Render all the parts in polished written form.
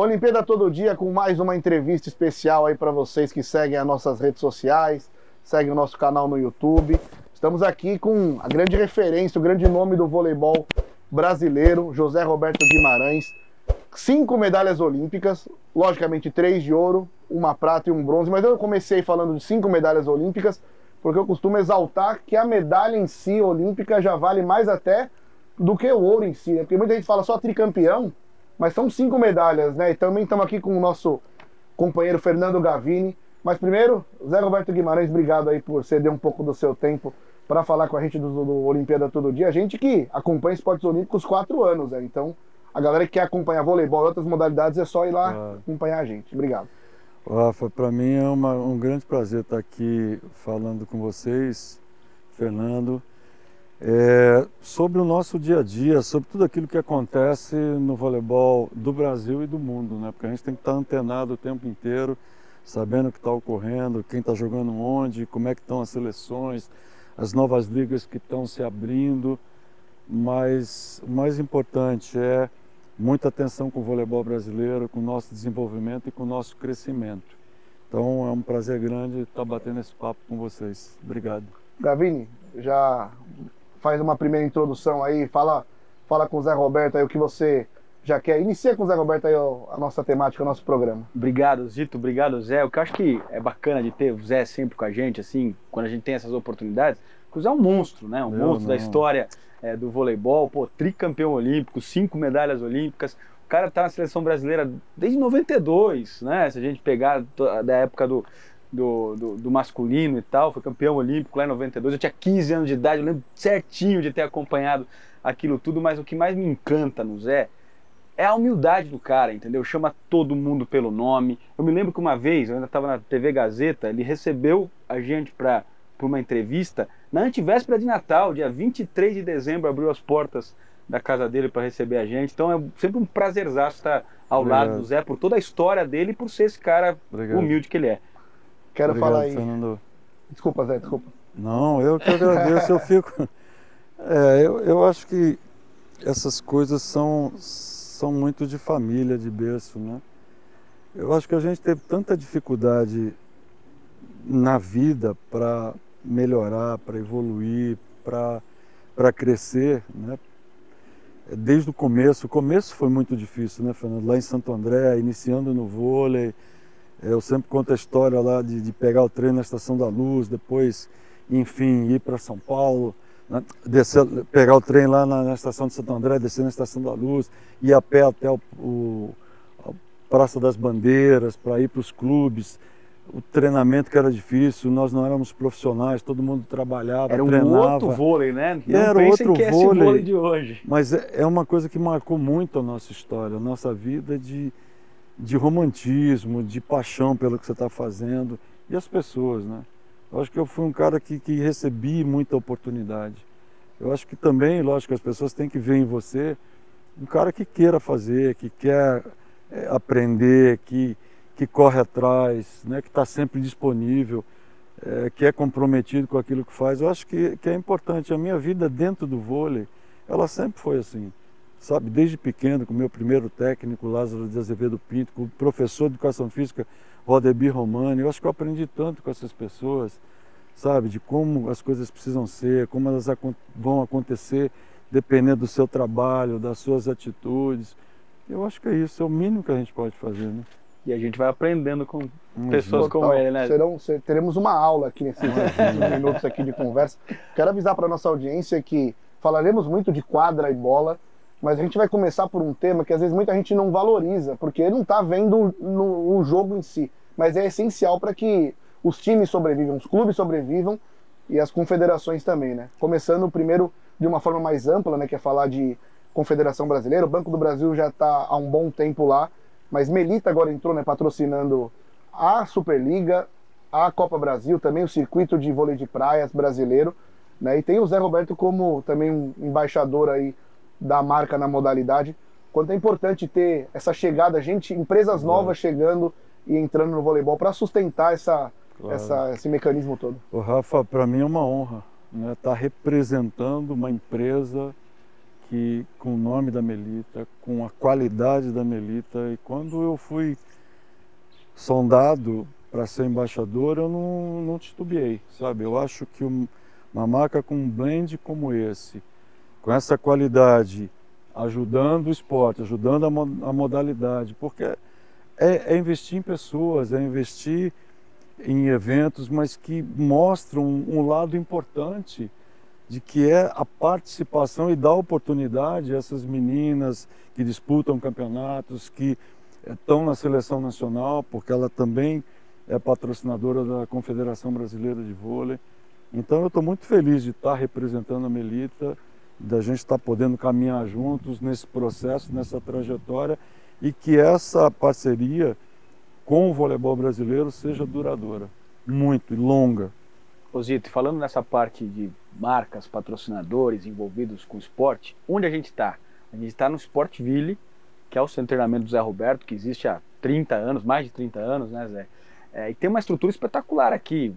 Olimpíada Todo Dia com mais uma entrevista especial aí para vocês que seguem as nossas redes sociais, seguem o nosso canal no YouTube. Estamos aqui com a grande referência, o grande nome do voleibol brasileiro, José Roberto Guimarães. 5 medalhas olímpicas, logicamente 3 de ouro, uma prata e um bronze, mas eu comecei falando de 5 medalhas olímpicas porque eu costumo exaltar que a medalha em si olímpica já vale mais até do que o ouro em si, né? Porque muita gente fala só tricampeão, mas são 5 medalhas, né? E também estamos aqui com o nosso companheiro Fernando Gavini. Mas primeiro, Zé Roberto Guimarães, obrigado aí por ceder um pouco do seu tempo para falar com a gente do Olimpíada Todo Dia. A gente que acompanha esportes olímpicos 4 anos, né? Então, a galera que quer acompanhar voleibol e outras modalidades é só ir lá acompanhar a gente. Obrigado. Rafa, para mim é um grande prazer estar aqui falando com vocês, Fernando, sobre o nosso dia a dia, sobre tudo aquilo que acontece no voleibol do Brasil e do mundo, né? Porque a gente tem que estar antenado o tempo inteiro, sabendo o que está ocorrendo, quem está jogando onde, como é que estão as seleções, as novas ligas que estão se abrindo, mas o mais importante é muita atenção com o voleibol brasileiro, com o nosso desenvolvimento e com o nosso crescimento. Então é um prazer grande estar batendo esse papo com vocês. Obrigado. Gavini, já faz uma primeira introdução aí, fala com o Zé Roberto aí o que você já quer. Inicia com o Zé Roberto aí a nossa temática, o nosso programa. Obrigado, Zito. Obrigado, Zé. O que eu acho que é bacana de ter o Zé sempre com a gente, assim, quando a gente tem essas oportunidades, porque o Zé é um monstro, né? Monstro da história do voleibol, pô, tricampeão olímpico, 5 medalhas olímpicas. O cara tá na seleção brasileira desde 92, né? Se a gente pegar da época do masculino e tal, foi campeão olímpico lá em 92. Eu tinha 15 anos de idade, eu lembro certinho de ter acompanhado aquilo tudo, mas o que mais me encanta no Zé é a humildade do cara, entendeu? Chama todo mundo pelo nome. Eu me lembro que uma vez, eu ainda estava na TV Gazeta, ele recebeu a gente para uma entrevista na antevéspera de Natal, dia 23 de dezembro, abriu as portas da casa dele para receber a gente. Então é sempre um prazerzaço estar ao lado do Zé, por toda a história dele e por ser esse cara humilde que ele é. Quero falar aí. Fernando. Desculpa, Zé, desculpa. Não, eu que agradeço, eu fico... eu acho que essas coisas são muito de família, de berço, né? Eu acho que a gente teve tanta dificuldade na vida para melhorar, para evoluir, para crescer, né? Desde o começo foi muito difícil, né, Fernando? Lá em Santo André, iniciando no vôlei, eu sempre conto a história lá de pegar o trem na Estação da Luz, depois, enfim, ir para São Paulo, né? Pegar o trem lá na Estação de Santo André, descer na Estação da Luz, ir a pé até a Praça das Bandeiras, para ir para os clubes. O treinamento que era difícil, nós não éramos profissionais, todo mundo trabalhava, treinava. Era um outro vôlei, né? Não era pensem outro que é esse vôlei, vôlei de hoje. Mas é uma coisa que marcou muito a nossa história, a nossa vida de romantismo, de paixão pelo que você está fazendo e as pessoas, né? Eu acho que eu fui um cara que recebi muita oportunidade. Eu acho que também, lógico, as pessoas têm que ver em você um cara que queira fazer, que quer aprender, que corre atrás, né, que está sempre disponível, que é comprometido com aquilo que faz. Eu acho que é importante. A minha vida dentro do vôlei, ela sempre foi assim, sabe? Desde pequeno, com o meu primeiro técnico, Lázaro de Azevedo Pinto, com o professor de Educação Física, Valdemir Romani. Eu acho que eu aprendi tanto com essas pessoas, sabe? De como as coisas precisam ser, como elas vão acontecer, dependendo do seu trabalho, das suas atitudes. Eu acho que é isso, é o mínimo que a gente pode fazer, né? E a gente vai aprendendo com pessoas como ele, né? Teremos uma aula aqui nesses minutos aqui de conversa. Quero avisar para nossa audiência que falaremos muito de quadra e bola, mas a gente vai começar por um tema que às vezes muita gente não valoriza, porque não está vendo o jogo em si. Mas é essencial para que os times sobrevivam, os clubes sobrevivam e as confederações também, né? Começando primeiro de uma forma mais ampla, né? Que é falar de Confederação Brasileira. O Banco do Brasil já está há um bom tempo lá, mas Melita agora entrou, né, patrocinando a Superliga, a Copa Brasil, também o circuito de vôlei de praias brasileiro, né? E tem o Zé Roberto como também um embaixador aí da marca na modalidade. Quanto é importante ter essa chegada, empresas novas chegando e entrando no voleibol para sustentar esse mecanismo todo. O Rafa, para mim é uma honra, né, estar representando uma empresa aqui com o nome da Melita, com a qualidade da Melita. E quando eu fui sondado para ser embaixador, eu não titubeei, sabe? Eu acho que uma marca com um blend como esse, com essa qualidade, ajudando o esporte, ajudando a modalidade, porque é investir em pessoas, é investir em eventos, mas que mostram um lado importante de que é a participação e dar oportunidade a essas meninas que disputam campeonatos, que estão na seleção nacional, porque ela também é patrocinadora da Confederação Brasileira de Vôlei. Então eu estou muito feliz de estar representando a Melita, da gente estar podendo caminhar juntos nesse processo, nessa trajetória, e que essa parceria com o voleibol brasileiro seja duradoura, muito longa. Ô Zito, falando nessa parte de marcas, patrocinadores envolvidos com o esporte, onde a gente está? A gente está no Sportville, que é o centro de treinamento do Zé Roberto, que existe há 30 anos, mais de 30 anos, né, Zé? E tem uma estrutura espetacular aqui,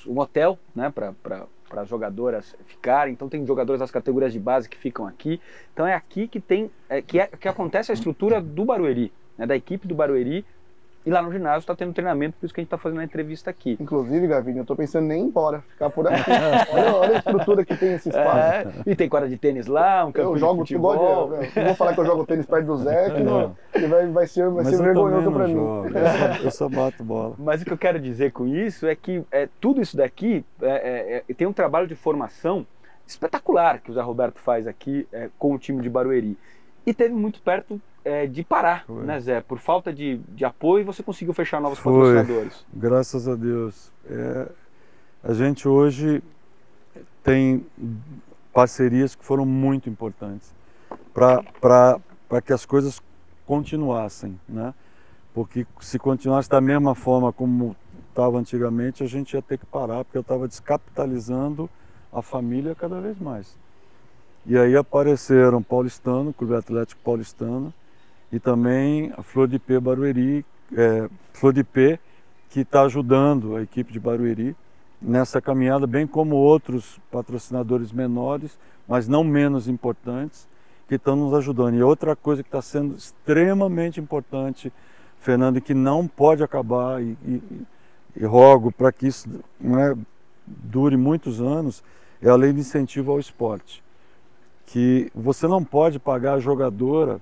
um hotel, né, para as jogadoras ficarem. Então tem jogadores das categorias de base que ficam aqui. Então é aqui que que acontece a estrutura do Barueri, né, da equipe do Barueri. E lá no ginásio está tendo treinamento, por isso que a gente está fazendo a entrevista aqui. Inclusive, Gavinho, eu estou pensando nem ir embora, ficar por aqui. olha a estrutura que tem esse espaço. E tem quadra de tênis lá, um campo de futebol. Não vou falar que eu jogo tênis perto do Zé, que vai ser vergonhoso para mim. Eu só bato bola. Mas o que eu quero dizer com isso é que tudo isso daqui tem um trabalho de formação espetacular que o Zé Roberto faz aqui com o time de Barueri. E teve muito perto de parar, né, Zé? Por falta de apoio, você conseguiu fechar novos patrocinadores. Graças a Deus. A gente hoje tem parcerias que foram muito importantes para que as coisas continuassem, né? Porque se continuasse da mesma forma como estava antigamente, a gente ia ter que parar, porque eu estava descapitalizando a família cada vez mais. E aí apareceram Paulistano, Clube Atlético Paulistano, e também a Flor de P Barueri, Flor de P, que está ajudando a equipe de Barueri nessa caminhada, bem como outros patrocinadores menores, mas não menos importantes, que estão nos ajudando. E outra coisa que está sendo extremamente importante, Fernando, e que não pode acabar, e rogo para que isso dure muitos anos, é a lei de incentivo ao esporte. Que você não pode pagar a jogadora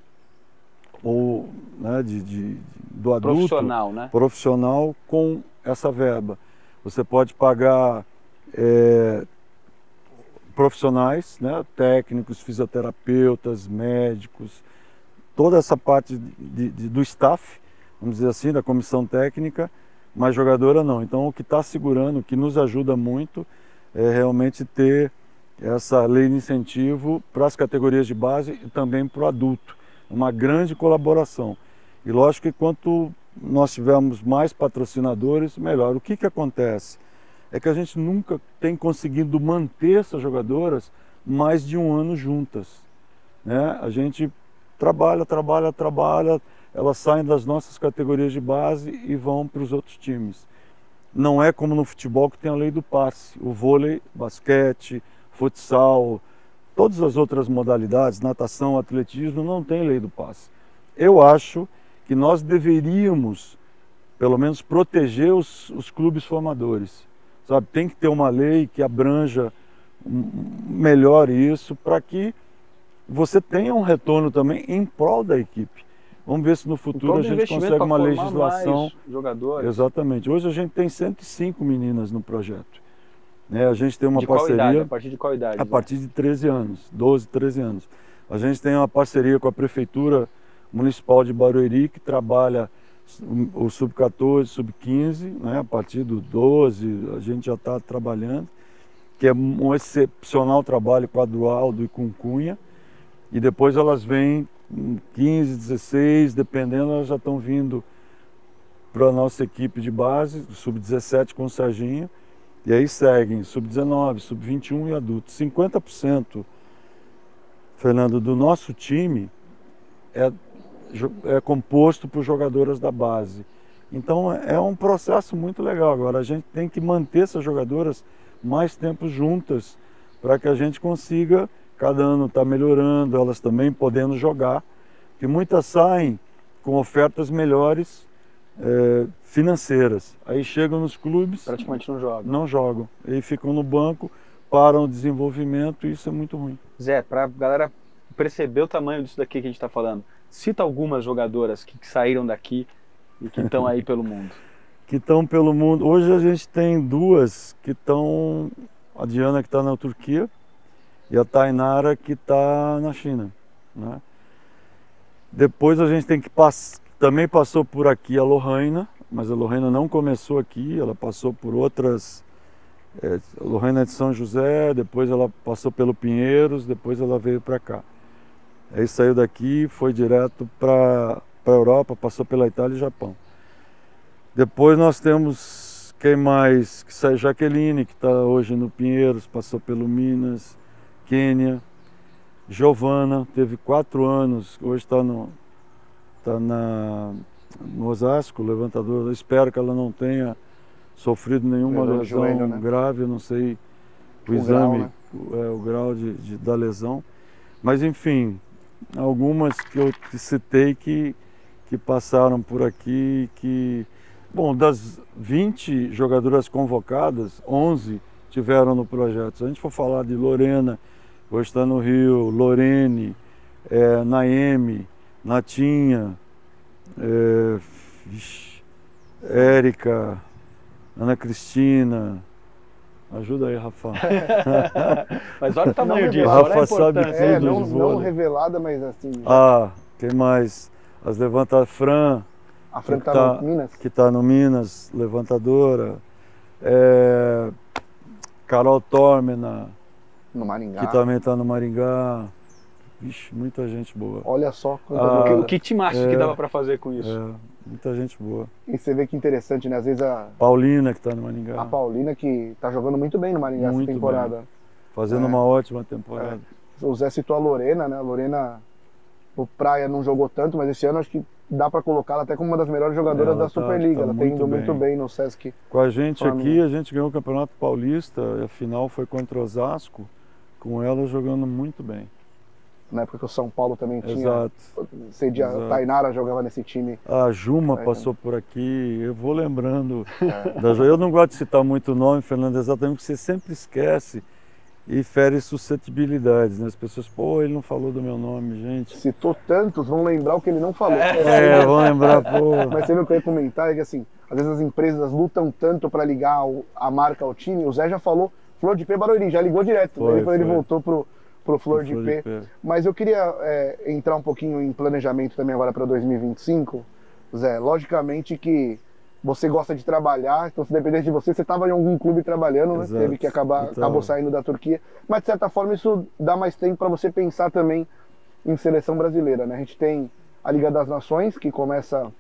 ou do adulto profissional com essa verba. Você pode pagar profissionais, né, técnicos, fisioterapeutas, médicos, toda essa parte do staff, vamos dizer assim, da comissão técnica, mas jogadora não. Então o que está segurando, o que nos ajuda muito é realmente ter essa lei de incentivo para as categorias de base e também para o adulto. Uma grande colaboração. E lógico que quanto nós tivermos mais patrocinadores, melhor. O que acontece? É que a gente nunca tem conseguido manter essas jogadoras mais de um ano juntas, né? A gente trabalha, elas saem das nossas categorias de base e vão para os outros times. Não é como no futebol, que tem a lei do passe. O vôlei, basquete, futsal, todas as outras modalidades, natação, atletismo, não tem lei do passe. Eu acho que nós deveríamos, pelo menos, proteger os clubes formadores. Sabe? Tem que ter uma lei que abranja melhor isso, para que você tenha um retorno também em prol da equipe. Vamos ver se no futuro a gente consegue uma legislação. Jogadores. Exatamente. Hoje a gente tem 105 meninas no projeto. A gente tem uma de parceria. Qual idade? A partir de qual idade? A partir de 13 anos, 12, 13 anos. A gente tem uma parceria com a Prefeitura Municipal de Barueri, que trabalha o sub-14, sub-15, né? A partir do 12 a gente já está trabalhando, que é um excepcional trabalho com a Dualdo e com Cunha. E depois elas vêm 15, 16, dependendo, elas já estão vindo para a nossa equipe de base, sub-17 com o Serginho. E aí seguem sub-19, sub-21 e adultos. 50%, Fernando, do nosso time é composto por jogadoras da base. Então é um processo muito legal. Agora a gente tem que manter essas jogadoras mais tempo juntas, para que a gente consiga cada ano está melhorando, elas também podendo jogar, que muitas saem com ofertas melhores financeiras. Aí chegam nos clubes, praticamente não jogam. Não jogam. Aí ficam no banco, param o desenvolvimento e isso é muito ruim. Zé, para a galera perceber o tamanho disso daqui que a gente está falando, cita algumas jogadoras que saíram daqui e que estão aí pelo mundo. Que estão pelo mundo. Hoje a gente tem duas que estão, a Diana que está na Turquia e a Tainara que está na China, né? Depois a gente tem que também passou por aqui a Lorraina, mas a Lorraina não começou aqui, ela passou por outras, a Lorraina é de São José, depois ela passou pelo Pinheiros, depois ela veio para cá. Aí saiu daqui, foi direto para a Europa, passou pela Itália e Japão. Depois nós temos, quem mais? Que sai Jaqueline, que está hoje no Pinheiros, passou pelo Minas, Quênia. Giovana, teve 4 anos, hoje está no Osasco, levantador. Eu espero que ela não tenha sofrido nenhuma lesão joelho, né? grave, eu não sei o exame, grau, né? O grau da lesão. Mas enfim, algumas que eu citei que passaram por aqui, bom, das 20 jogadoras convocadas, 11 tiveram no projeto. Se a gente for falar de Lorena, hoje está no Rio, Lorene, Naemi, Natinha, Érica, Ana Cristina. Ajuda aí, Rafa. Mas olha o tamanho disso, Rafa olha a importância. Não revelada, mas assim... Quem mais? As Fran. A Fran que está no Minas? Que está no Minas, levantadora. Carol Tormena. No Maringá. Que também está no Maringá. Vixe, muita gente boa. Olha só. O que timaço que dava para fazer com isso. Muita gente boa. E você vê que interessante, né? Às vezes a... Paulina, que está no Maringá. A Paulina, que está jogando muito bem no Maringá essa temporada. Bem. Fazendo uma ótima temporada. O Zé citou a Lorena, né? A Lorena, o Praia não jogou tanto, mas esse ano acho que dá para colocá-la até como uma das melhores jogadoras da Superliga. Ela tem indo muito bem no Sesc. Com a gente aqui, a gente ganhou o Campeonato Paulista, e a final foi contra o Osasco, com ela jogando muito bem. Na época que o São Paulo também tinha. Exato. A Tainara jogava nesse time. A Juma passou por aqui, eu vou lembrando. Eu não gosto de citar muito o nome, Fernando, exatamente porque você sempre esquece e fere suscetibilidades, né? As pessoas, ele não falou do meu nome, gente. Citou tantos, vão lembrar o que ele não falou. Vão lembrar, Mas você viu que eu ia comentar, é que assim, às vezes as empresas lutam tanto para ligar a marca ao time, o Zé já falou, Flor de P Barueri, já ligou direto, depois ele voltou pro Flor de P. Mas eu queria entrar um pouquinho em planejamento também agora para 2025, Zé. Logicamente que você gosta de trabalhar, então se dependesse de você, você estava em algum clube trabalhando, né? Teve que acabou saindo da Turquia, mas de certa forma isso dá mais tempo para você pensar também em seleção brasileira, né? A gente tem a Liga das Nações, que começa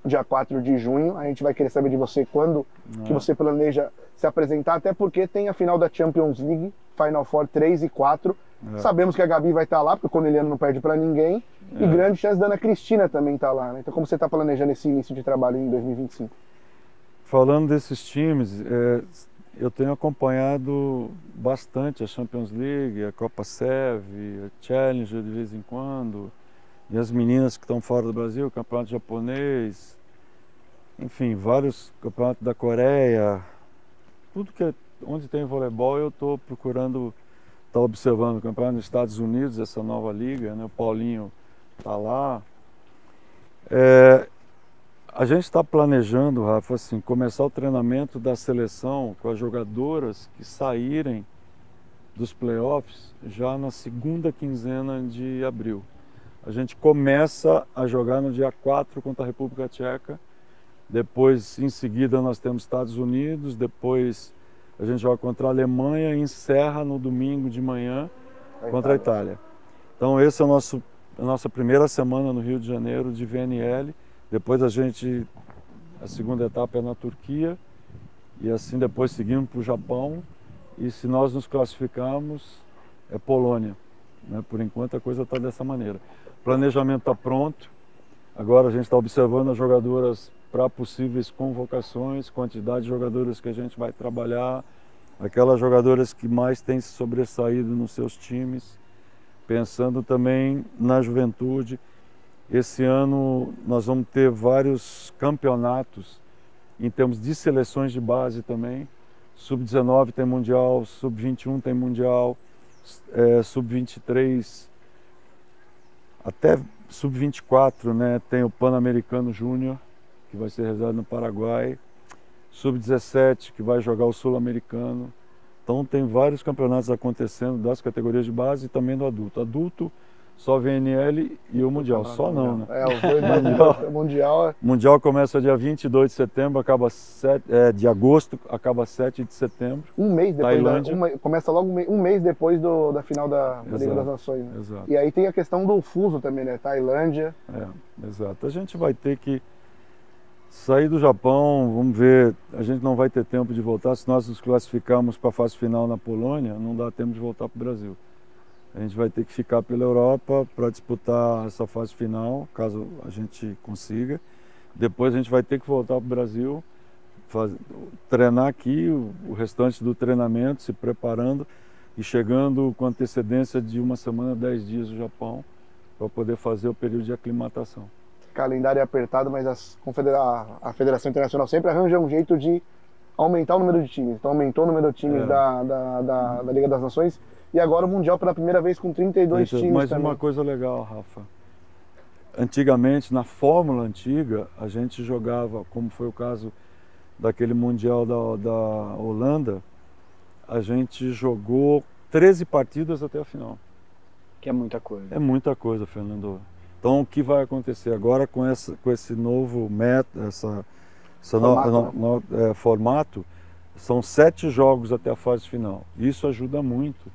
dia 4 de junho, a gente vai querer saber de você quando que você planeja se apresentar, até porque tem a final da Champions League, Final Four 3 e 4, sabemos que a Gabi vai estar lá, porque o Corneliano não perde para ninguém, e grande chance da Ana Cristina também estar lá, né? Então como você está planejando esse início de trabalho em 2025? Falando desses times, eu tenho acompanhado bastante a Champions League, a Copa Sev, a Challenger de vez em quando, e as meninas que estão fora do Brasil, o campeonato japonês, enfim, vários campeonatos da Coreia, tudo onde tem voleibol eu estou procurando, observando o campeonato nos Estados Unidos, essa nova liga, né? O Paulinho está lá. A gente está planejando, Rafa, assim, começar o treinamento da seleção com as jogadoras que saírem dos playoffs já na segunda quinzena de abril. A gente começa a jogar no dia 4 contra a República Tcheca, depois, em seguida, nós temos Estados Unidos, depois a gente joga contra a Alemanha e encerra no domingo de manhã contra a Itália. Então, essa é a nossa primeira semana no Rio de Janeiro de VNL. Depois a segunda etapa é na Turquia e assim depois seguimos para o Japão e se nós nos classificarmos é Polônia, né? Por enquanto a coisa está dessa maneira. O planejamento está pronto, agora a gente está observando as jogadoras para possíveis convocações, quantidade de jogadoras que a gente vai trabalhar, aquelas jogadoras que mais têm se sobressaído nos seus times pensando também na juventude. Esse ano nós vamos ter vários campeonatos em termos de seleções de base também. Sub-19 tem mundial, sub-21 tem mundial, sub-23, até sub-24, né, tem o Pan-Americano Júnior, que vai ser realizado no Paraguai, sub-17, que vai jogar o Sul-Americano. Então tem vários campeonatos acontecendo das categorias de base e também do adulto. Adulto, só VNL e o Mundial. Só não, né? Os dois Mundial. Mundial começa dia 22 de setembro, acaba de agosto, acaba 7 de setembro. Um mês depois. Tailândia. Começa logo um mês depois da final da Liga das Nações. Né? Exato. E aí tem a questão do fuso também, né? Tailândia. Exato. A gente vai ter que sair do Japão, vamos ver, a gente não vai ter tempo de voltar. Se nós nos classificarmos para a fase final na Polônia, não dá tempo de voltar para o Brasil. A gente vai ter que ficar pela Europa para disputar essa fase final, caso a gente consiga. Depois a gente vai ter que voltar para o Brasil, treinar aqui o restante do treinamento, se preparando e chegando com antecedência de uma semana, 10 dias no Japão, para poder fazer o período de aclimatação. Calendário é apertado, mas a Federação Internacional sempre arranja um jeito de aumentar o número de times. Então aumentou o número de times da Liga das Nações. E agora o Mundial pela primeira vez com 32 times Mas também. uma coisa legal, Rafa. Antigamente, na fórmula antiga, a gente jogava, como foi o caso daquele Mundial da Holanda, a gente jogou 13 partidas até a final. Que é muita coisa. É muita coisa, Fernando. Então, o que vai acontecer agora com esse novo formato, são 7 jogos até a fase final. Isso ajuda muito.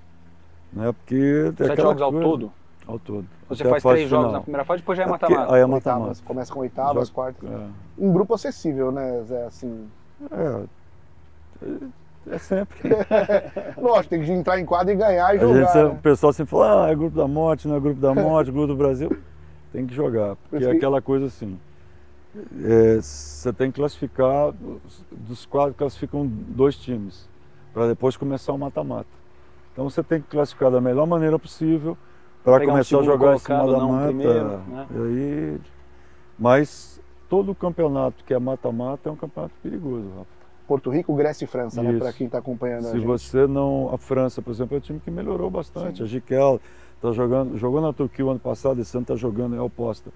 Né? Porque 7 jogos ao todo? Ao todo. Você faz 3 jogos na primeira fase, depois já é mata-mata. Aí é mata-mata. Começa com oitavas, quartas. Um grupo acessível, né, Zé? Assim... É sempre. Lógico, tem que entrar em quadra e ganhar e jogar. O pessoal sempre fala, é grupo da morte, não é grupo da morte, grupo do Brasil. Tem que jogar, porque é aquela coisa assim. Você tem que classificar, dos 4 classificam 2 times, para depois começar o mata-mata. Então você tem que classificar da melhor maneira possível para começar a jogar em cima da mata. Né? Mas todo campeonato que é mata-mata é um campeonato perigoso, Rafa. Porto Rico, Grécia e França, né? Para quem está acompanhando a gente. Se você não... A França, por exemplo, é um time que melhorou bastante. Sim. A Gikel tá jogou na Turquia o ano passado, esse ano está jogando, é oposta.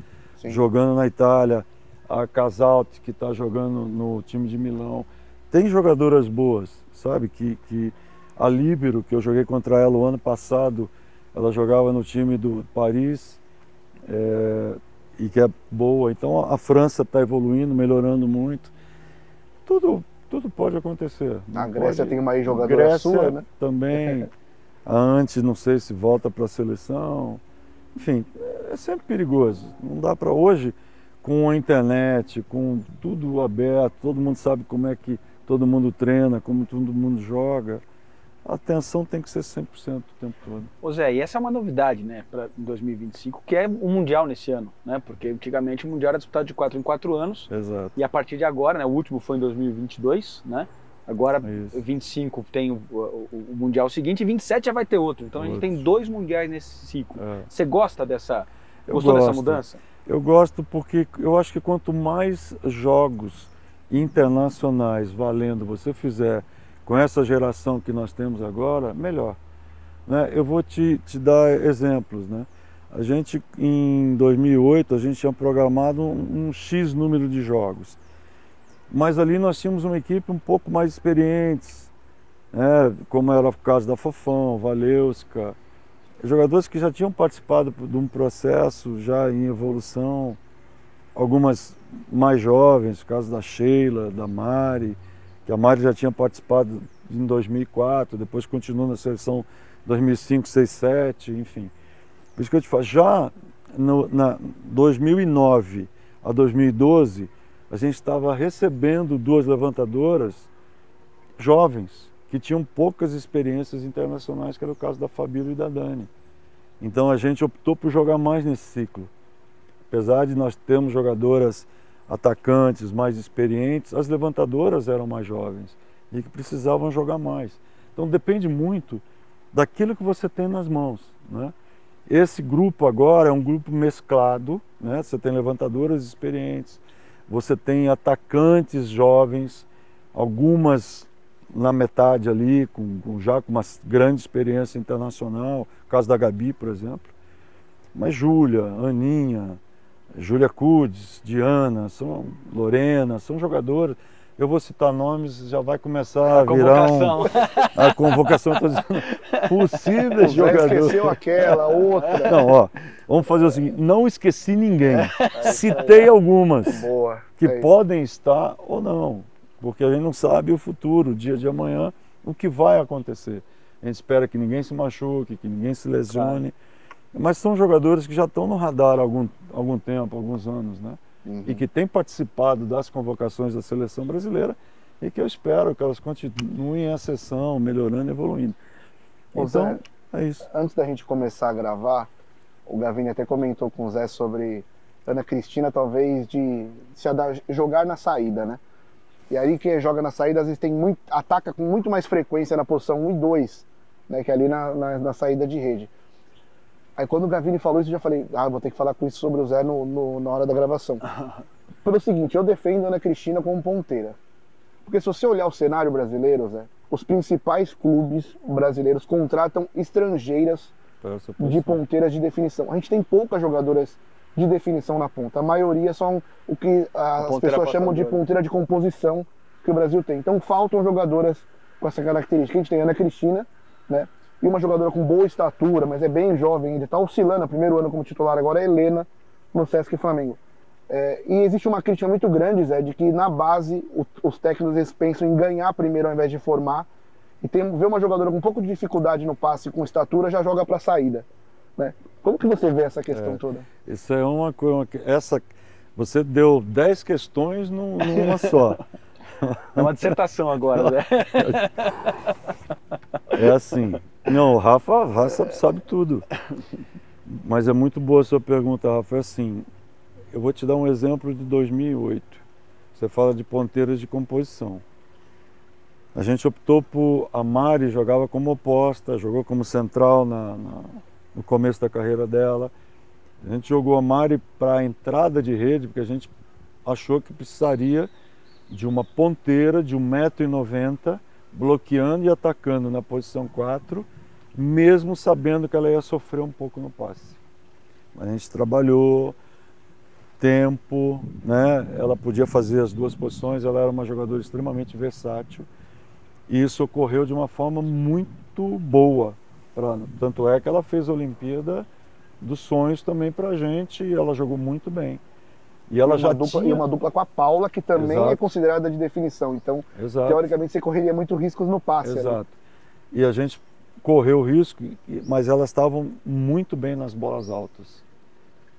Jogando na Itália. A Casalt, que está jogando no time de Milão. Tem jogadoras boas, sabe? A Líbero, que eu joguei contra ela o ano passado, ela jogava no time do Paris, e que é boa. Então a França está evoluindo, melhorando muito. Tudo pode acontecer. A Grécia tem uma jogadora sua, né? Também. Antes, não sei se volta para a seleção. Enfim, é sempre perigoso. Não dá para hoje, com a internet, com tudo aberto, todo mundo sabe como é que todo mundo treina, como todo mundo joga. A atenção tem que ser 100% o tempo todo. Ô Zé, e essa é uma novidade, né, para 2025, que é o Mundial nesse ano, né? Porque antigamente o Mundial era disputado de 4 em 4 anos. Exato. E a partir de agora, né, o último foi em 2022, né? Agora, 25 tem o Mundial seguinte e 27 já vai ter outro. Então a gente tem 2 Mundiais nesse ciclo. Você gosta dessa mudança? Eu gosto porque eu acho que quanto mais jogos internacionais valendo você fizer com essa geração que nós temos agora, melhor. Né? Eu vou te dar exemplos. Né? A gente, em 2008, a gente tinha programado um X número de jogos. Mas ali nós tínhamos uma equipe um pouco mais experiente, né? Como era o caso da Fofão, Valeuska, jogadores que já tinham participado de um processo já em evolução, algumas mais jovens, o caso da Sheila, da Mari, que a Mari já tinha participado em 2004, depois continuou na seleção 2005, 6, 7, enfim. Por isso que eu te falo, já na 2009 a 2012, a gente estava recebendo 2 levantadoras jovens, que tinham poucas experiências internacionais, que era o caso da Fabíola e da Dani. Então a gente optou por jogar mais nesse ciclo. Apesar de nós termos jogadoras atacantes mais experientes, as levantadoras eram mais jovens e que precisavam jogar mais. Então depende muito daquilo que você tem nas mãos, né? Esse grupo agora é um grupo mesclado, né? Você tem levantadoras experientes, você tem atacantes jovens, algumas na metade ali, já com uma grande experiência internacional, o caso da Gabi, por exemplo. Mas Júlia, Aninha, Júlia Cudes, Diana, Lorena, são jogadoras. Eu vou citar nomes, já vai começar a virar a convocação, estou dizendo, possíveis jogadores. Esqueceu aquela, outra. Não, ó, vamos fazer o seguinte, não esqueci ninguém, citei algumas Boa, que podem estar ou não, porque a gente não sabe o futuro, o dia de amanhã, o que vai acontecer. A gente espera que ninguém se machuque, que ninguém se lesione, mas são jogadores que já estão no radar há algum tempo, alguns anos, né? E que têm participado das convocações da seleção brasileira e que eu espero que elas continuem em ascensão, melhorando e evoluindo. Então, é isso. Antes da gente começar a gravar, o Gavini até comentou com o Zé sobre Ana Cristina talvez de jogar na saída, né? E aí quem joga na saída às vezes ataca com muito mais frequência na posição 1 e 2, né? Que é ali na saída de rede. Aí quando o Gavini falou isso, eu já falei, vou ter que falar com isso sobre o Zé na hora da gravação. Pelo seguinte, eu defendo a Ana Cristina como ponteira. Porque se você olhar o cenário brasileiro, Zé, os principais clubes brasileiros contratam estrangeiras de ponteiras de definição. A gente tem poucas jogadoras de definição na ponta. A maioria são o que as pessoas chamam de ponteira de composição que o Brasil tem. Então faltam jogadoras com essa característica. A gente tem a Ana Cristina, né? E uma jogadora com boa estatura, mas é bem jovem ainda, está oscilando, primeiro ano como titular agora, é Helena, no Sesc Flamengo. E existe uma crítica muito grande, Zé, de que na base os técnicos eles pensam em ganhar primeiro ao invés de formar, e ver uma jogadora com um pouco de dificuldade no passe, com estatura, já joga para a saída, né? Como que você vê essa questão toda? Isso é uma coisa, você deu 10 questões numa só. É uma dissertação agora, né? É assim. Não, o Rafa sabe tudo. Mas é muito boa a sua pergunta, Rafa. É assim, eu vou te dar um exemplo de 2008. Você fala de ponteiras de composição. A gente optou por... A Mari jogava como oposta, jogou como central no começo da carreira dela. A gente jogou a Mari para a entrada de rede, porque a gente achou que precisaria de uma ponteira de 1,90 m, bloqueando e atacando na posição 4, mesmo sabendo que ela ia sofrer um pouco no passe. A gente trabalhou tempo, né? Ela podia fazer as duas posições, ela era uma jogadora extremamente versátil, e isso ocorreu de uma forma muito boa. Tanto é que ela fez a Olimpíada dos Sonhos também pra gente, e ela jogou muito bem. E ela E uma dupla com a Paula, que também é considerada de definição. Então, teoricamente, você correria muito riscos no passe. Exato. Ali. E a gente correu risco, mas elas estavam muito bem nas bolas altas.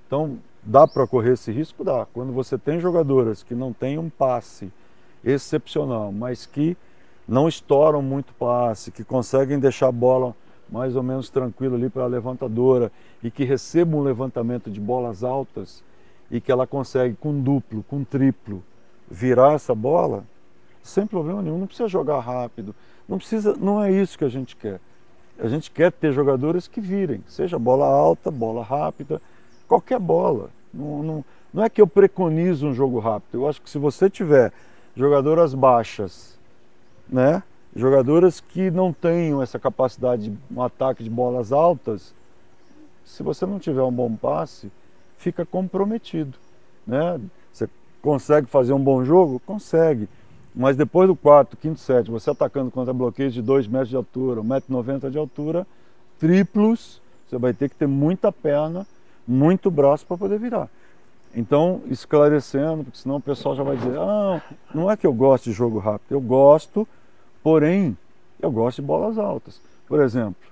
Então, dá para correr esse risco? Dá. Quando você tem jogadoras que não têm um passe excepcional, mas que não estouram muito passe, que conseguem deixar a bola mais ou menos tranquila ali para a levantadora e que recebam um levantamento de bolas altas, e que ela consegue com duplo, com triplo, virar essa bola, sem problema nenhum, não precisa jogar rápido, não é isso que a gente quer. A gente quer ter jogadores que virem, seja bola alta, bola rápida, qualquer bola. Não é que eu preconizo um jogo rápido, eu acho que se você tiver jogadoras baixas, né, jogadoras que não tenham essa capacidade de um ataque de bolas altas, se você não tiver um bom passe, fica comprometido, né? Você consegue fazer um bom jogo? Consegue. Mas depois do quarto, quinto set, você atacando contra bloqueios de 2 metros de altura, 1,90 m de altura, triplos, você vai ter que ter muita perna, muito braço para poder virar. Então, esclarecendo, porque senão o pessoal já vai dizer, não é que eu gosto de jogo rápido, eu gosto, porém, eu gosto de bolas altas. Por exemplo,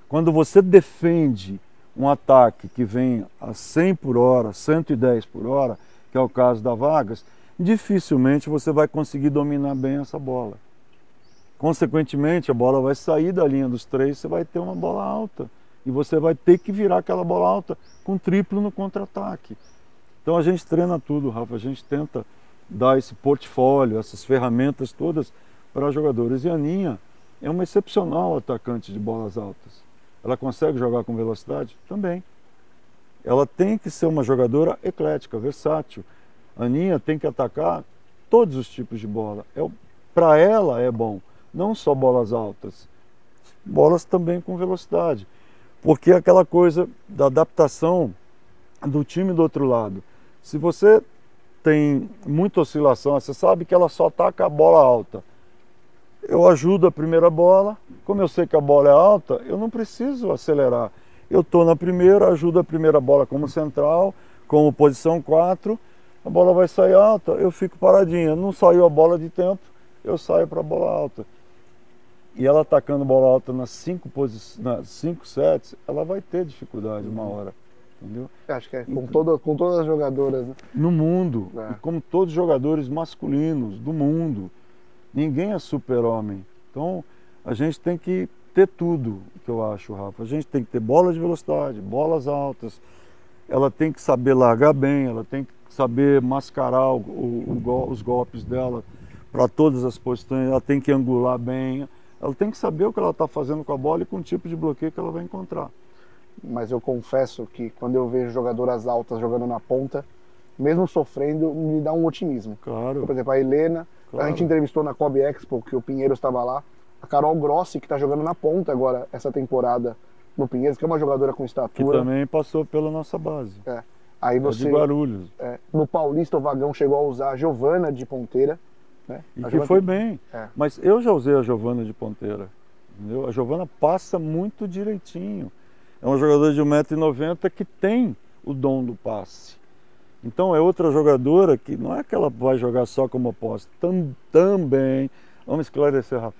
quando você defende um ataque que vem a 100 por hora, 110 por hora, que é o caso da Vargas, dificilmente você vai conseguir dominar bem essa bola. Consequentemente, a bola vai sair da linha dos 3, você vai ter uma bola alta. E você vai ter que virar aquela bola alta com triplo no contra-ataque. Então a gente treina tudo, Rafa, a gente tenta dar esse portfólio, essas ferramentas todas para jogadores. E a Aninha é uma excepcional atacante de bolas altas. Ela consegue jogar com velocidade? Também. Ela tem que ser uma jogadora eclética, versátil. A Aninha tem que atacar todos os tipos de bola. Para ela é bom, não só bolas altas, bolas também com velocidade. Porque é aquela coisa da adaptação do time do outro lado. Se você tem muita oscilação, você sabe que ela só ataca a bola alta. Eu ajudo a primeira bola, como eu sei que a bola é alta, eu não preciso acelerar. Eu estou na primeira, ajudo a primeira bola como central, como posição 4, a bola vai sair alta, eu fico paradinha. Não saiu a bola de tempo, eu saio para a bola alta. E ela atacando bola alta nas 5 sets, ela vai ter dificuldade uma hora. Entendeu? Acho que é com todas as jogadoras, né? No mundo, É. e como todos os jogadores masculinos do mundo. Ninguém é super-homem. Então, a gente tem que ter tudo, que eu acho, Rafa. A gente tem que ter bola de velocidade, bolas altas. Ela tem que saber largar bem, ela tem que saber mascarar os golpes dela para todas as posições. Ela tem que angular bem. Ela tem que saber o que ela está fazendo com a bola e com o tipo de bloqueio que ela vai encontrar. Mas eu confesso que quando eu vejo jogadoras altas jogando na ponta, mesmo sofrendo, me dá um otimismo. Claro. Por exemplo, a Helena, Claro. a gente entrevistou na Kobe Expo, que o Pinheiros estava lá, a Carol Grossi, que está jogando na ponta agora, essa temporada no Pinheiros, que é uma jogadora com Que estatura. também passou pela nossa base. É. Aí É você, de Guarulhos. no Paulista, o Vagão chegou a usar a Giovana de ponteira. Né? E A que Giovana foi tem- bem. É. Mas eu já usei a Giovana de ponteira. Entendeu? A Giovana passa muito direitinho. É uma jogadora de 1,90 m que tem o dom do passe. Então é outra jogadora que não é que ela vai jogar só como oposta. Também, vamos esclarecer, Rafa.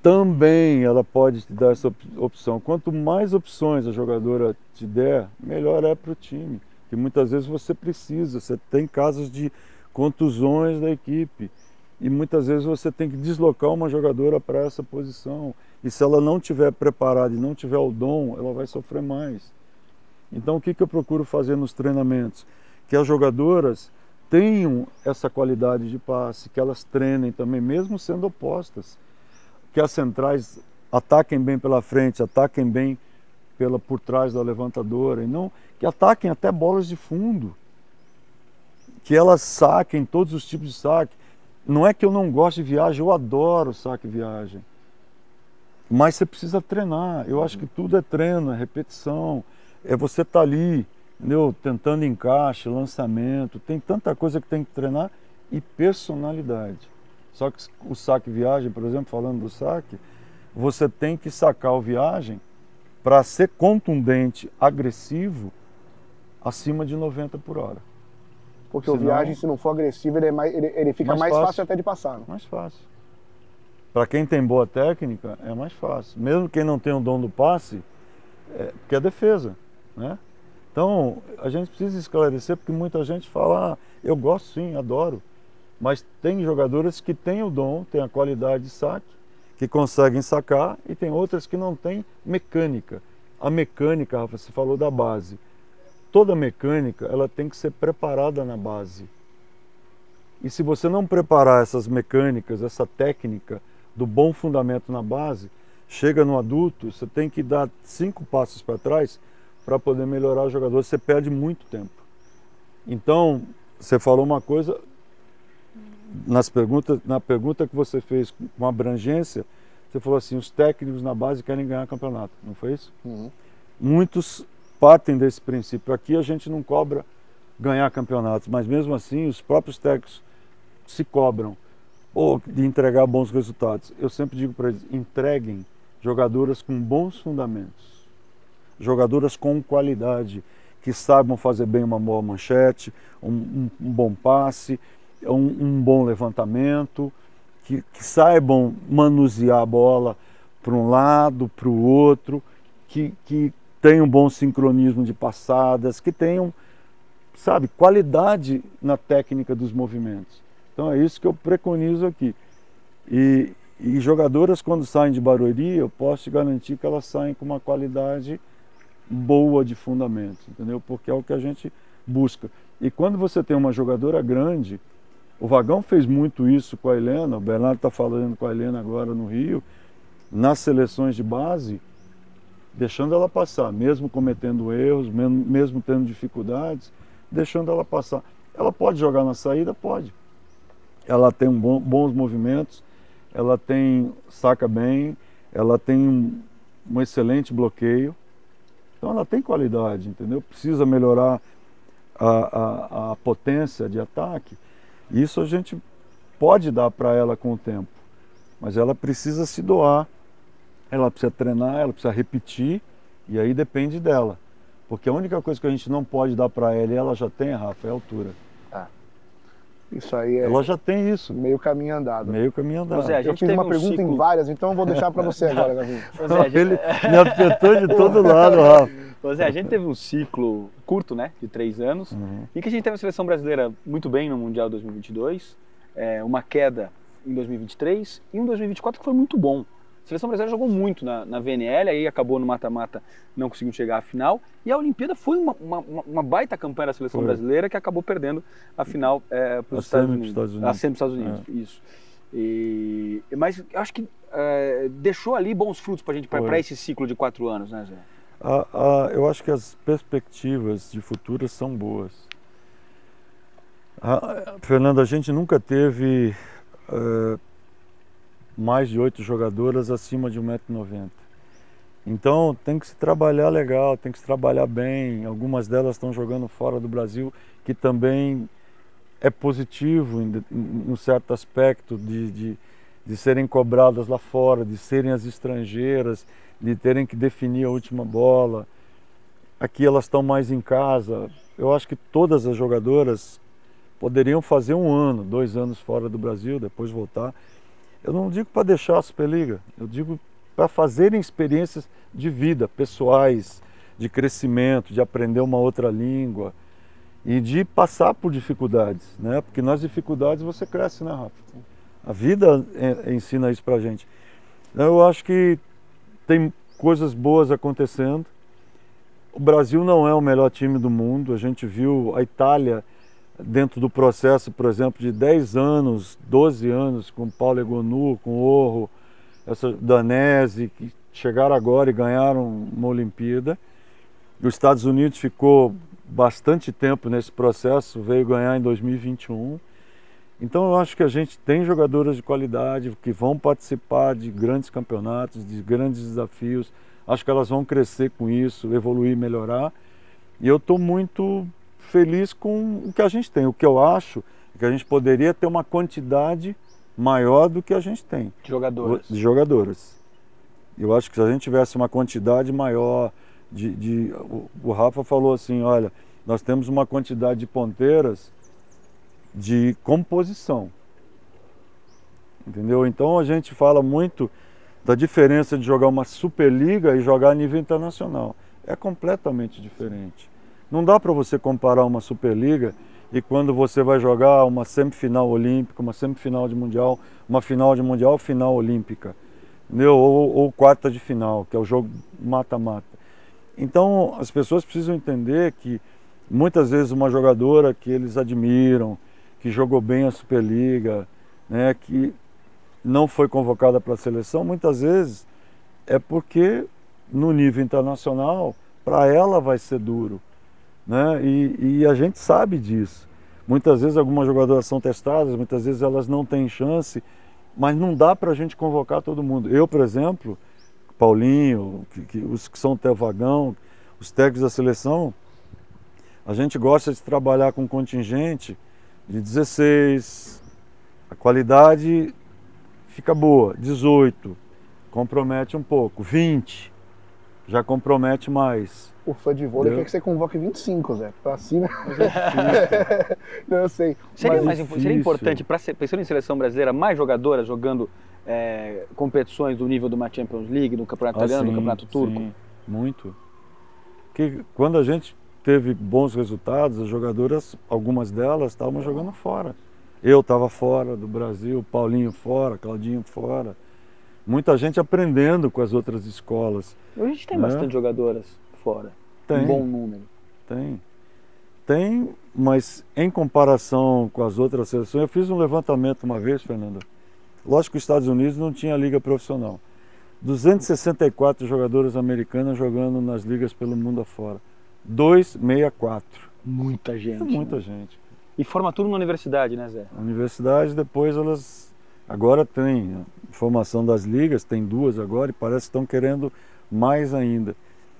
Também ela pode te dar essa opção. Quanto mais opções a jogadora te der, melhor é para o time. Que muitas vezes você precisa. Você tem casos de contusões da equipe. E muitas vezes você tem que deslocar uma jogadora para essa posição. E se ela não estiver preparada e não tiver o dom, ela vai sofrer mais. Então o que eu procuro fazer nos treinamentos? Que as jogadoras tenham essa qualidade de passe, que elas treinem também, mesmo sendo opostas. Que as centrais ataquem bem pela frente, ataquem bem por trás da levantadora, e não que ataquem até bolas de fundo. Que elas saquem todos os tipos de saque. Não é que eu não gosto de viagem, eu adoro saque e viagem. Mas você precisa treinar. Eu acho que tudo é treino, é repetição. É você estar ali, entendeu? Tentando encaixe, lançamento. Tem tanta coisa que tem que treinar e personalidade. Só que o saque e viagem, por exemplo, falando do saque, você tem que sacar o viagem para ser contundente, agressivo, acima de 90 por hora. Porque o Senão- viagem, se não for agressivo, ele fica mais fácil até de passar. Né? Mais fácil. Para quem tem boa técnica, é mais fácil. Mesmo quem não tem o dom do passe, porque é defesa, né? Então, a gente precisa esclarecer, porque muita gente fala, eu gosto sim, adoro. Mas tem jogadoras que têm o dom, têm a qualidade de saque, que conseguem sacar, e tem outras que não têm mecânica. A mecânica, Rafa, você falou da base. Toda mecânica, ela tem que ser preparada na base. E se você não preparar essas mecânicas, essa técnica do bom fundamento na base, chega no adulto, você tem que dar 5 passos para trás para poder melhorar o jogador. Você perde muito tempo. Então, você falou uma coisa, na pergunta que você fez com abrangência, você falou assim, os técnicos na base querem ganhar campeonato, não foi isso? Uhum. Muitos partem desse princípio. Aqui a gente não cobra ganhar campeonatos, mas mesmo assim os próprios técnicos se cobram de entregar bons resultados. Eu sempre digo para eles, entreguem jogadoras com bons fundamentos, jogadoras com qualidade, que saibam fazer bem uma boa manchete, um bom passe, um bom levantamento, que saibam manusear a bola para um lado, para o outro, que tenham um bom sincronismo de passadas, que tenham, sabe, qualidade na técnica dos movimentos. Então é isso que eu preconizo aqui. E jogadoras, quando saem de Barueri, eu posso te garantir que elas saem com uma qualidade boa de fundamentos, entendeu? Porque é o que a gente busca. E quando você tem uma jogadora grande, o Vagão fez muito isso com a Helena, o Bernardo está falando com a Helena agora no Rio, nas seleções de base, deixando ela passar, mesmo cometendo erros, mesmo tendo dificuldades, deixando ela passar. Ela pode jogar na saída? Pode. Ela tem bons movimentos, ela saca bem, ela tem um excelente bloqueio. Então ela tem qualidade, entendeu? Precisa melhorar a potência de ataque. Isso a gente pode dar para ela com o tempo, mas ela precisa se doar, ela precisa treinar, ela precisa repetir, e aí depende dela. Porque a única coisa que a gente não pode dar para ela, e ela já tem, Rafa, é a altura. Isso aí é... Ela já tem isso. Meio caminho andado. Meio caminho andado. Zé, a gente eu fiz uma pergunta ciclo... em várias, então eu vou deixar para você agora, Gavinho. Ele me apertou de todo lado, Rafa. Zé, a gente teve um ciclo curto, né, de 3 anos, e que a gente teve a seleção brasileira muito bem no Mundial 2022, uma queda em 2023 e um 2024 que foi muito bom. A seleção brasileira jogou muito na VNL, aí acabou no mata-mata, não conseguiu chegar à final, e a Olimpíada foi uma baita campanha da seleção brasileira que acabou perdendo a final para os Estados Unidos. A semi dos Estados Unidos, isso. Mas eu acho que deixou ali bons frutos para a gente, para esse ciclo de 4 anos, né, Zé? Eu acho que as perspectivas de futuro são boas. Fernando, a gente nunca teve mais de 8 jogadoras acima de 1,90 m. Então tem que se trabalhar legal, tem que se trabalhar bem. Algumas delas estão jogando fora do Brasil, que também é positivo em um certo aspecto de serem cobradas lá fora, de serem as estrangeiras, de terem que definir a última bola. Aqui elas estão mais em casa. Eu acho que todas as jogadoras poderiam fazer 1 ano, 2 anos fora do Brasil, depois voltar. Eu não digo para deixar a Superliga, eu digo para fazerem experiências de vida, pessoais, de crescimento, de aprender uma outra língua e de passar por dificuldades, né? Porque nas dificuldades você cresce, né, Rafa? A vida ensina isso pra gente. Eu acho que tem coisas boas acontecendo. O Brasil não é o melhor time do mundo. A gente viu a Itália dentro do processo, por exemplo, de 10 anos, 12 anos, com Paulo Egonu, com Orro, essa Danese, que chegaram agora e ganharam uma Olimpíada. E os Estados Unidos ficou bastante tempo nesse processo, veio ganhar em 2021. Então eu acho que a gente tem jogadoras de qualidade que vão participar de grandes campeonatos, de grandes desafios. Acho que elas vão crescer com isso, evoluir, melhorar. E eu estou muito feliz com o que a gente tem. O que eu acho é que a gente poderia ter uma quantidade maior do que a gente tem. De jogadoras. Eu acho que se a gente tivesse uma quantidade maior o Rafa falou assim, olha, nós temos uma quantidade de ponteiras de composição. Entendeu? Então a gente fala muito da diferença de jogar uma Superliga e jogar a nível internacional. É completamente diferente. Não dá para você comparar uma Superliga e quando você vai jogar uma semifinal olímpica, uma semifinal de mundial, uma final de mundial, final olímpica, entendeu? Ou quarta de final, que é o jogo mata-mata. Então as pessoas precisam entender que muitas vezes uma jogadora que eles admiram, que jogou bem a Superliga, né, que não foi convocada para a seleção, muitas vezes é porque no nível internacional, para ela vai ser duro. Né? E a gente sabe disso. Muitas vezes algumas jogadoras são testadas, muitas vezes elas não têm chance, mas não dá para a gente convocar todo mundo. Eu, por exemplo, Paulinho, os que são Tevagão, os técnicos da seleção, a gente gosta de trabalhar com contingente de 16, a qualidade fica boa, 18, compromete um pouco, 20, já compromete mais. O fã de vôlei quer que você convoque 25, Zé. Pra cima. Não, eu sei. Seria importante, pensando em seleção brasileira, mais jogadoras jogando competições do nível de uma Champions League, do Campeonato Italiano, do Campeonato Turco? Sim, muito. Porque quando a gente teve bons resultados, as jogadoras, algumas delas estavam jogando fora. Eu estava fora do Brasil, Paulinho fora, Claudinho fora. Muita gente aprendendo com as outras escolas. Hoje a gente tem bastante jogadoras fora. Tem. Um bom número. Tem, mas em comparação com as outras seleções, eu fiz um levantamento uma vez, Fernanda. Lógico que os Estados Unidos não tinha liga profissional. 264 jogadores americanos jogando nas ligas pelo mundo afora. 264. Muita gente. É muita né? gente. E forma tudo na universidade, né, Zé? A universidade, depois elas... Agora tem formação das ligas, tem 2 agora, e parece que estão querendo mais ainda.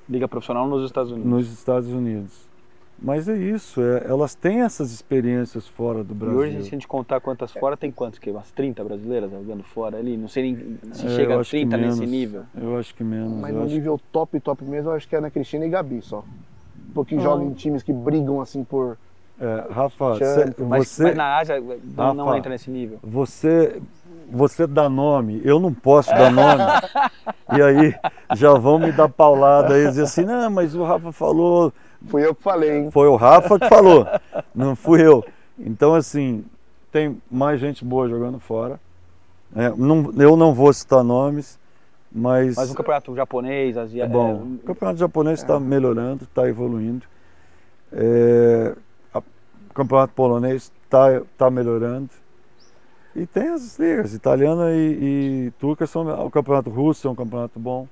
Liga profissional nos Estados Unidos. Nos Estados Unidos. Mas é isso, elas têm essas experiências fora do Brasil. E hoje, se a gente contar quantas fora, tem quantas? Que umas 30 brasileiras jogando fora ali? Não sei nem se chega a 30 nesse nível. Eu acho que menos. Mas no nível top mesmo, eu acho que é Ana Cristina e Gabi só. Porque jogam em times que brigam assim por... Rafa, mas na Ásia não entra nesse nível. Você dá nome, eu não posso dar nome. E aí já vão me dar paulada aí, dizer assim, não, mas o Rafa falou... Fui eu que falei, hein? Foi o Rafa que falou, não fui eu. Então, assim, tem mais gente boa jogando fora. Eu não vou citar nomes, mas o campeonato japonês, asiático... Bom, o campeonato japonês está melhorando, está evoluindo. O campeonato polonês está melhorando. E tem as ligas, italiana e turca o campeonato russo é um campeonato bom.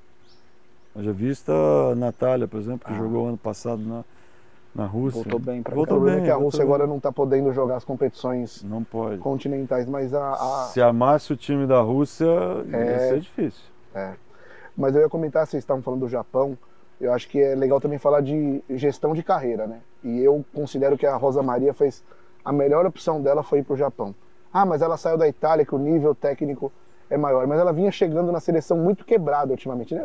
Eu já vi a Natália, por exemplo, que jogou ano passado na Rússia. Voltou bem para cá. O problema é que a Rússia agora não está podendo jogar as competições continentais, mas Se amasse o time da Rússia, ia ser difícil. Mas eu ia comentar, vocês estavam falando do Japão, eu acho que é legal também falar de gestão de carreira, né? E eu considero que a Rosa Maria a melhor opção dela foi ir para o Japão. Mas ela saiu da Itália, que o nível técnico é maior, mas ela vinha chegando na seleção muito quebrada ultimamente, né?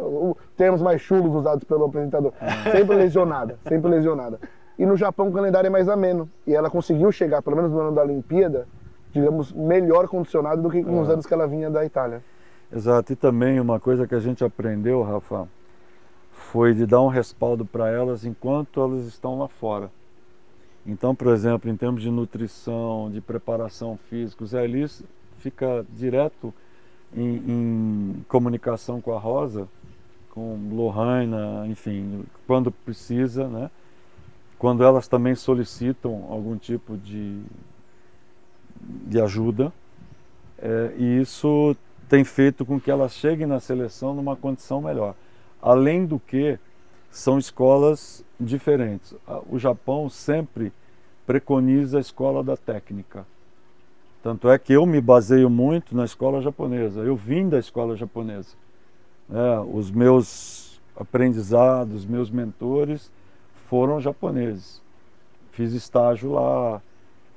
Termos mais chulos usados pelo apresentador. Sempre lesionada, sempre lesionada. E no Japão o calendário é mais ameno. E ela conseguiu chegar, pelo menos no ano da Olimpíada, digamos, melhor condicionada do que nos anos que ela vinha da Itália. Exato. E também uma coisa que a gente aprendeu, Rafa, foi de dar um respaldo para elas enquanto elas estão lá fora. Então, por exemplo, em termos de nutrição, de preparação física, o Zé Elis fica direto em comunicação com a Rosa, com Lohana, enfim, quando precisa, né? Quando elas também solicitam algum tipo de ajuda, e isso tem feito com que elas cheguem na seleção numa condição melhor. Além do que, são escolas diferentes. O Japão sempre preconiza a escola da técnica. Tanto é que eu me baseio muito na escola japonesa. Eu vim da escola japonesa. Os meus aprendizados, meus mentores foram japoneses. Fiz estágio lá,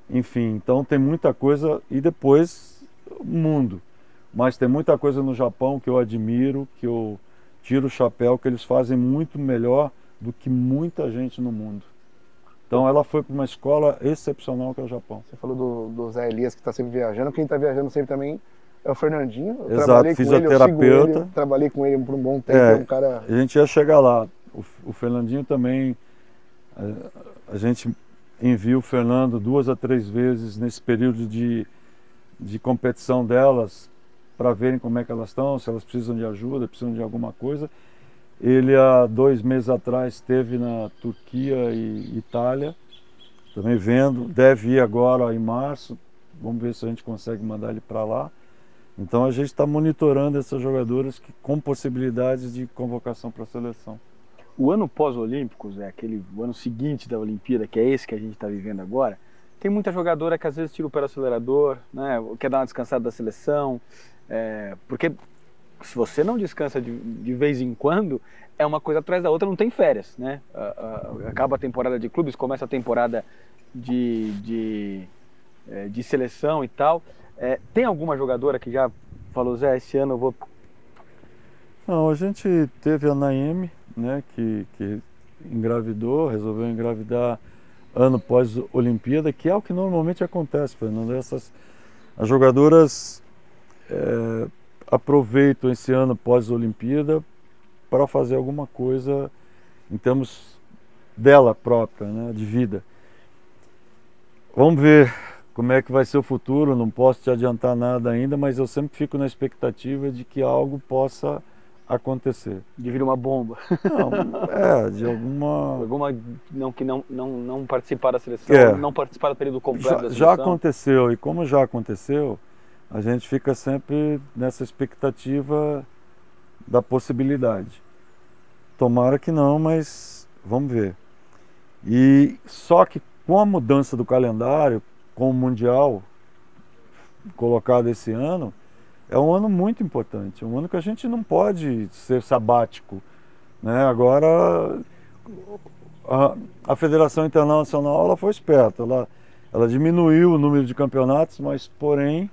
enfim. Então tem muita coisa, e depois o mundo. Mas tem muita coisa no Japão que eu admiro, que eu tiro o chapéu, que eles fazem muito melhor do que muita gente no mundo. Então ela foi para uma escola excepcional que é o Japão. Você falou do Zé Elias, que está sempre viajando. Quem está viajando sempre também é o Fernandinho. Eu Exato, fisioterapeuta. Trabalhei com ele por um bom tempo. É um cara... A gente ia chegar lá. O Fernandinho também, a gente envia o Fernando 2 a 3 vezes nesse período de competição delas, para verem como é que elas estão, se elas precisam de ajuda, precisam de alguma coisa. Ele, há 2 meses atrás, esteve na Turquia e Itália, também vendo, deve ir agora em março, vamos ver se a gente consegue mandar ele para lá. Então a gente está monitorando essas jogadoras com possibilidades de convocação para a seleção. O ano pós-olímpicos, o ano seguinte da Olimpíada, que é esse que a gente está vivendo agora, tem muita jogadora que às vezes tira o pé do acelerador, né, quer dar uma descansada da seleção, porque se você não descansa de vez em quando, é uma coisa atrás da outra, não tem férias, né? Acaba a temporada de clubes, começa a temporada de seleção e tal. Tem alguma jogadora que já falou, Zé, esse ano eu vou... Não, a gente teve a Naime, né, que engravidou, resolveu engravidar ano pós-Olimpíada, que é o que normalmente acontece, Fernando. As jogadoras aproveitam esse ano pós-Olimpíada para fazer alguma coisa em termos dela própria, né, de vida. Vamos ver como é que vai ser o futuro, não posso te adiantar nada ainda, mas eu sempre fico na expectativa de que algo possa acontecer. De vir uma bomba. Não, de alguma... não participar da seleção, não participar do período completo da seleção. Já aconteceu, e como já aconteceu, a gente fica sempre nessa expectativa da possibilidade. Tomara que não, mas vamos ver. E só que com a mudança do calendário, com o Mundial colocado esse ano, é um ano muito importante, um ano que a gente não pode ser sabático, né? Agora a Federação Internacional ela foi esperta, ela diminuiu o número de campeonatos, mas porém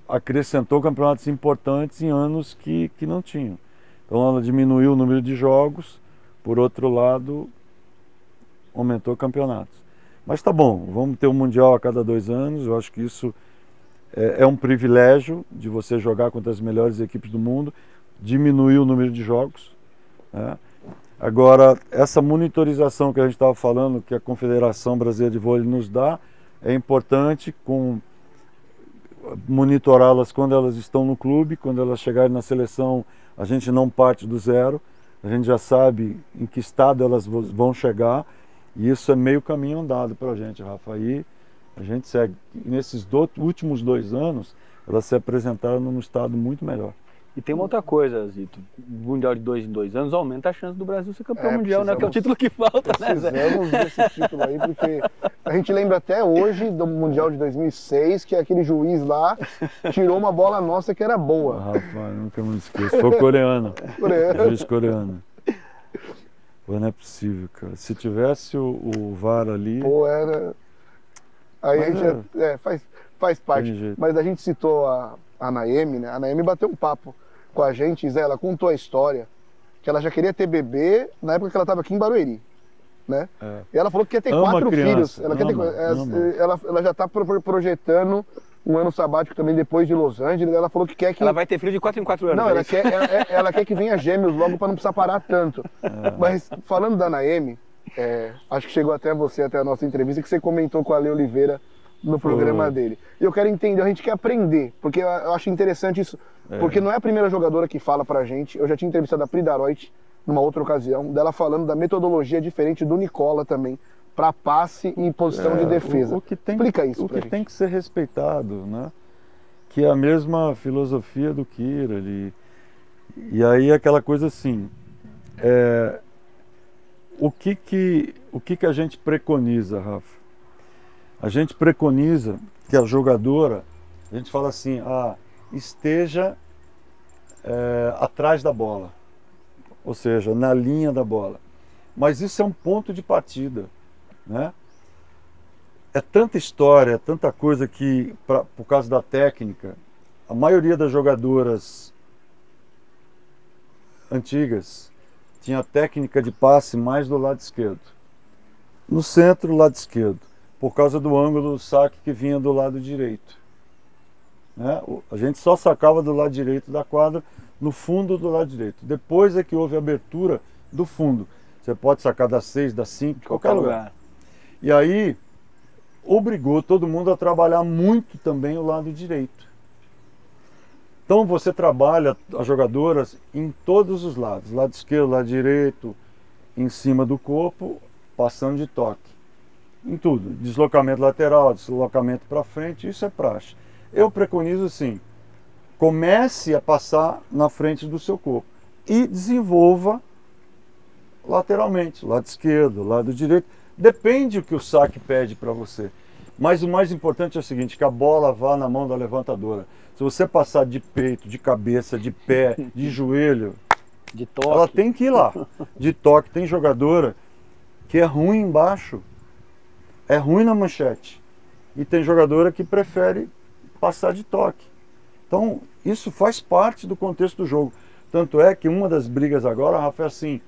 acrescentou campeonatos importantes em anos que não tinham. Então ela diminuiu o número de jogos, por outro lado aumentou campeonatos. Mas tá bom, vamos ter um Mundial a cada 2 anos, eu acho que isso é um privilégio de você jogar contra as melhores equipes do mundo, diminuir o número de jogos, né? Agora, essa monitorização que a gente estava falando, que a Confederação Brasileira de Vôlei nos dá, é importante monitorá-las quando elas estão no clube, quando elas chegarem na seleção, a gente não parte do zero, a gente já sabe em que estado elas vão chegar, e isso é meio caminho andado para a gente, Rafa. Aí a gente segue. Nesses últimos 2 anos, elas se apresentaram num estado muito melhor. E tem uma outra coisa, Zito. O Mundial de 2 em 2 anos aumenta a chance do Brasil ser campeão mundial, né? Que é o título que falta, né, Zé? Precisamos desse título aí, porque a gente lembra até hoje do Mundial de 2006, que aquele juiz lá tirou uma bola nossa que era boa. Rapaz, nunca me esqueço. Foi coreano. Juiz coreano. Pô, não é possível, cara. Se tivesse o VAR ali... Pô, era... Aí a gente faz parte. Mas a gente citou a Naemi, né? A Naemi bateu um papo com a gente, Zé, ela contou a história que ela já queria ter bebê na época que ela estava aqui em Barueri, né? E ela falou que quer ter 4 filhos. Ela já está projetando um ano sabático também depois de Los Angeles. Ela falou que quer que... Ela vai ter filho de 4 em 4 anos. Não, ela quer que venha gêmeos logo para não precisar parar tanto. Mas falando da Naemi, acho que chegou até você, até a nossa entrevista, que você comentou com a Ale Oliveira no programa dele. E eu quero entender, a gente quer aprender, porque eu acho interessante isso, porque não é a primeira jogadora que fala pra gente. Eu já tinha entrevistado a Pri Daroit numa outra ocasião, dela falando da metodologia diferente do Nicola também, para passe e posição de defesa. Explica isso pra gente. O que tem que ser respeitado, né? Que é a mesma filosofia do Kira. E aí aquela coisa assim, o que a gente preconiza, Rafa? A gente preconiza que a jogadora, a gente fala assim, esteja atrás da bola, ou seja, na linha da bola. Mas isso é um ponto de partida, né? É tanta história, tanta coisa que, por causa da técnica, a maioria das jogadoras antigas tinha a técnica de passe mais do lado esquerdo. No centro, lado esquerdo, por causa do ângulo do saque que vinha do lado direito, né? A gente só sacava do lado direito da quadra, no fundo do lado direito. Depois é que houve a abertura do fundo. Você pode sacar da 6, da 5, de qualquer lugar. E aí, obrigou todo mundo a trabalhar muito também o lado direito. Então você trabalha as jogadoras em todos os lados, lado esquerdo, lado direito, em cima do corpo, passando de toque. Em tudo, deslocamento lateral, deslocamento para frente, isso é praxe. Eu preconizo assim, comece a passar na frente do seu corpo e desenvolva lateralmente, lado esquerdo, lado direito, depende do que o saque pede para você. Mas o mais importante é o seguinte, que a bola vá na mão da levantadora. Se você passar de peito, de cabeça, de pé, de joelho, de toque, ela tem que ir lá. De toque, tem jogadora que é ruim embaixo, é ruim na manchete. E tem jogadora que prefere passar de toque. Então, isso faz parte do contexto do jogo. Tanto é que uma das brigas agora, Rafa, é assim,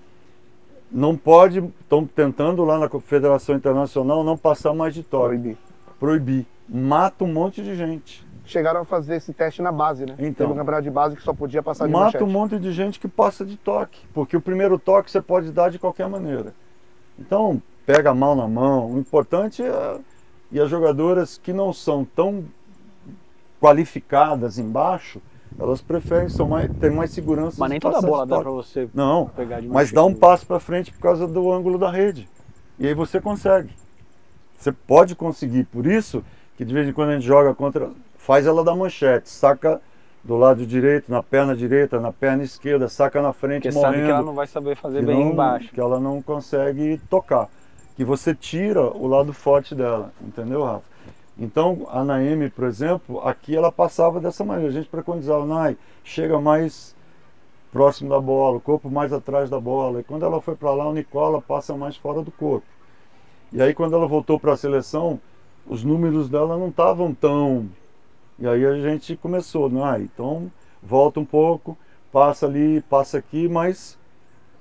não pode, estão tentando lá na Federação Internacional não passar mais de toque. Proibir. Mata um monte de gente. Chegaram a fazer esse teste na base, né? Então, teve um campeonato de base que só podia passar de manchete. Mata um monte de gente que passa de toque, porque o primeiro toque você pode dar de qualquer maneira. Então, pega a mão na mão. O importante é... E as jogadoras que não são tão qualificadas embaixo, elas preferem, têm mais segurança. Mas nem toda bola dá para você pegar de manchete. Mas dá um passo para frente por causa do ângulo da rede. E aí você consegue. Você pode conseguir. Por isso que de vez em quando a gente joga contra... Faz ela da manchete, saca do lado direito, na perna direita, na perna esquerda, saca na frente, Porque morrendo. sabe que ela não vai saber fazer bem embaixo. Que ela não consegue tocar. Que você tira o lado forte dela, entendeu, Rafa? Então, a Naemi, por exemplo, aqui ela passava dessa maneira. A gente preconizava, Nai, chega mais próximo da bola, o corpo mais atrás da bola. E quando ela foi para lá, o Nicola passa mais fora do corpo. E aí, quando ela voltou para a seleção, os números dela não estavam tão... E aí a gente começou, então volta um pouco, passa ali, passa aqui, mas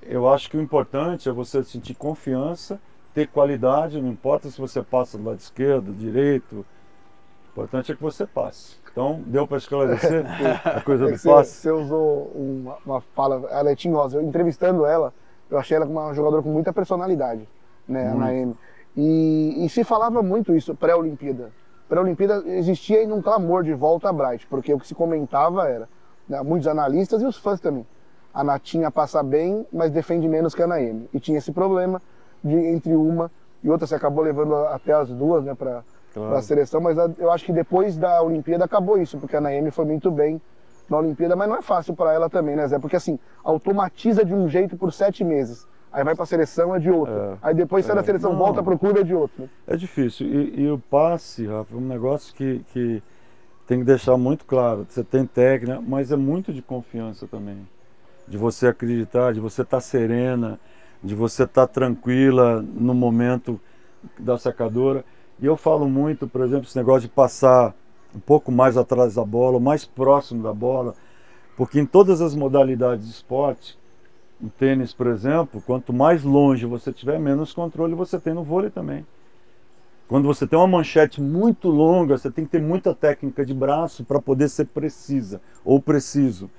eu acho que o importante é você sentir confiança, ter qualidade, não importa se você passa do lado esquerdo, direito, o importante é que você passe. Então, deu para esclarecer a coisa do passe? Você usou uma fala, a Letín Rosa, eu entrevistando ela, eu achei ela uma jogadora com muita personalidade, né, a Naemi. E se falava muito isso pré-Olimpíada. Pré-Olimpíada existia ainda um clamor de volta a Bright, porque o que se comentava era, né, muitos analistas e os fãs também, a Natinha passa bem, mas defende menos que a Naemi. E tinha esse problema de entre uma e outra, você acabou levando até as duas, né, para a seleção, mas eu acho que depois da Olimpíada acabou isso, porque a Naemi foi muito bem na Olimpíada, mas não é fácil para ela também, né, Zé? Porque assim, automatiza de um jeito por 7 meses. Aí vai para a seleção, é de outro. Aí depois sai da seleção, volta para o clube, é de outro. Né? É difícil. E o passe, Rafa, é um negócio que tem que deixar muito claro. Você tem técnica, mas é muito de confiança também. De você acreditar, de você estar serena, de você estar tranquila no momento da sacadora. E eu falo muito, por exemplo, esse negócio de passar um pouco mais atrás da bola, mais próximo da bola, porque em todas as modalidades de esporte, no tênis, por exemplo, quanto mais longe você tiver, menos controle você tem no vôlei também. Quando você tem uma manchete muito longa, você tem que ter muita técnica de braço para poder ser precisa ou preciso.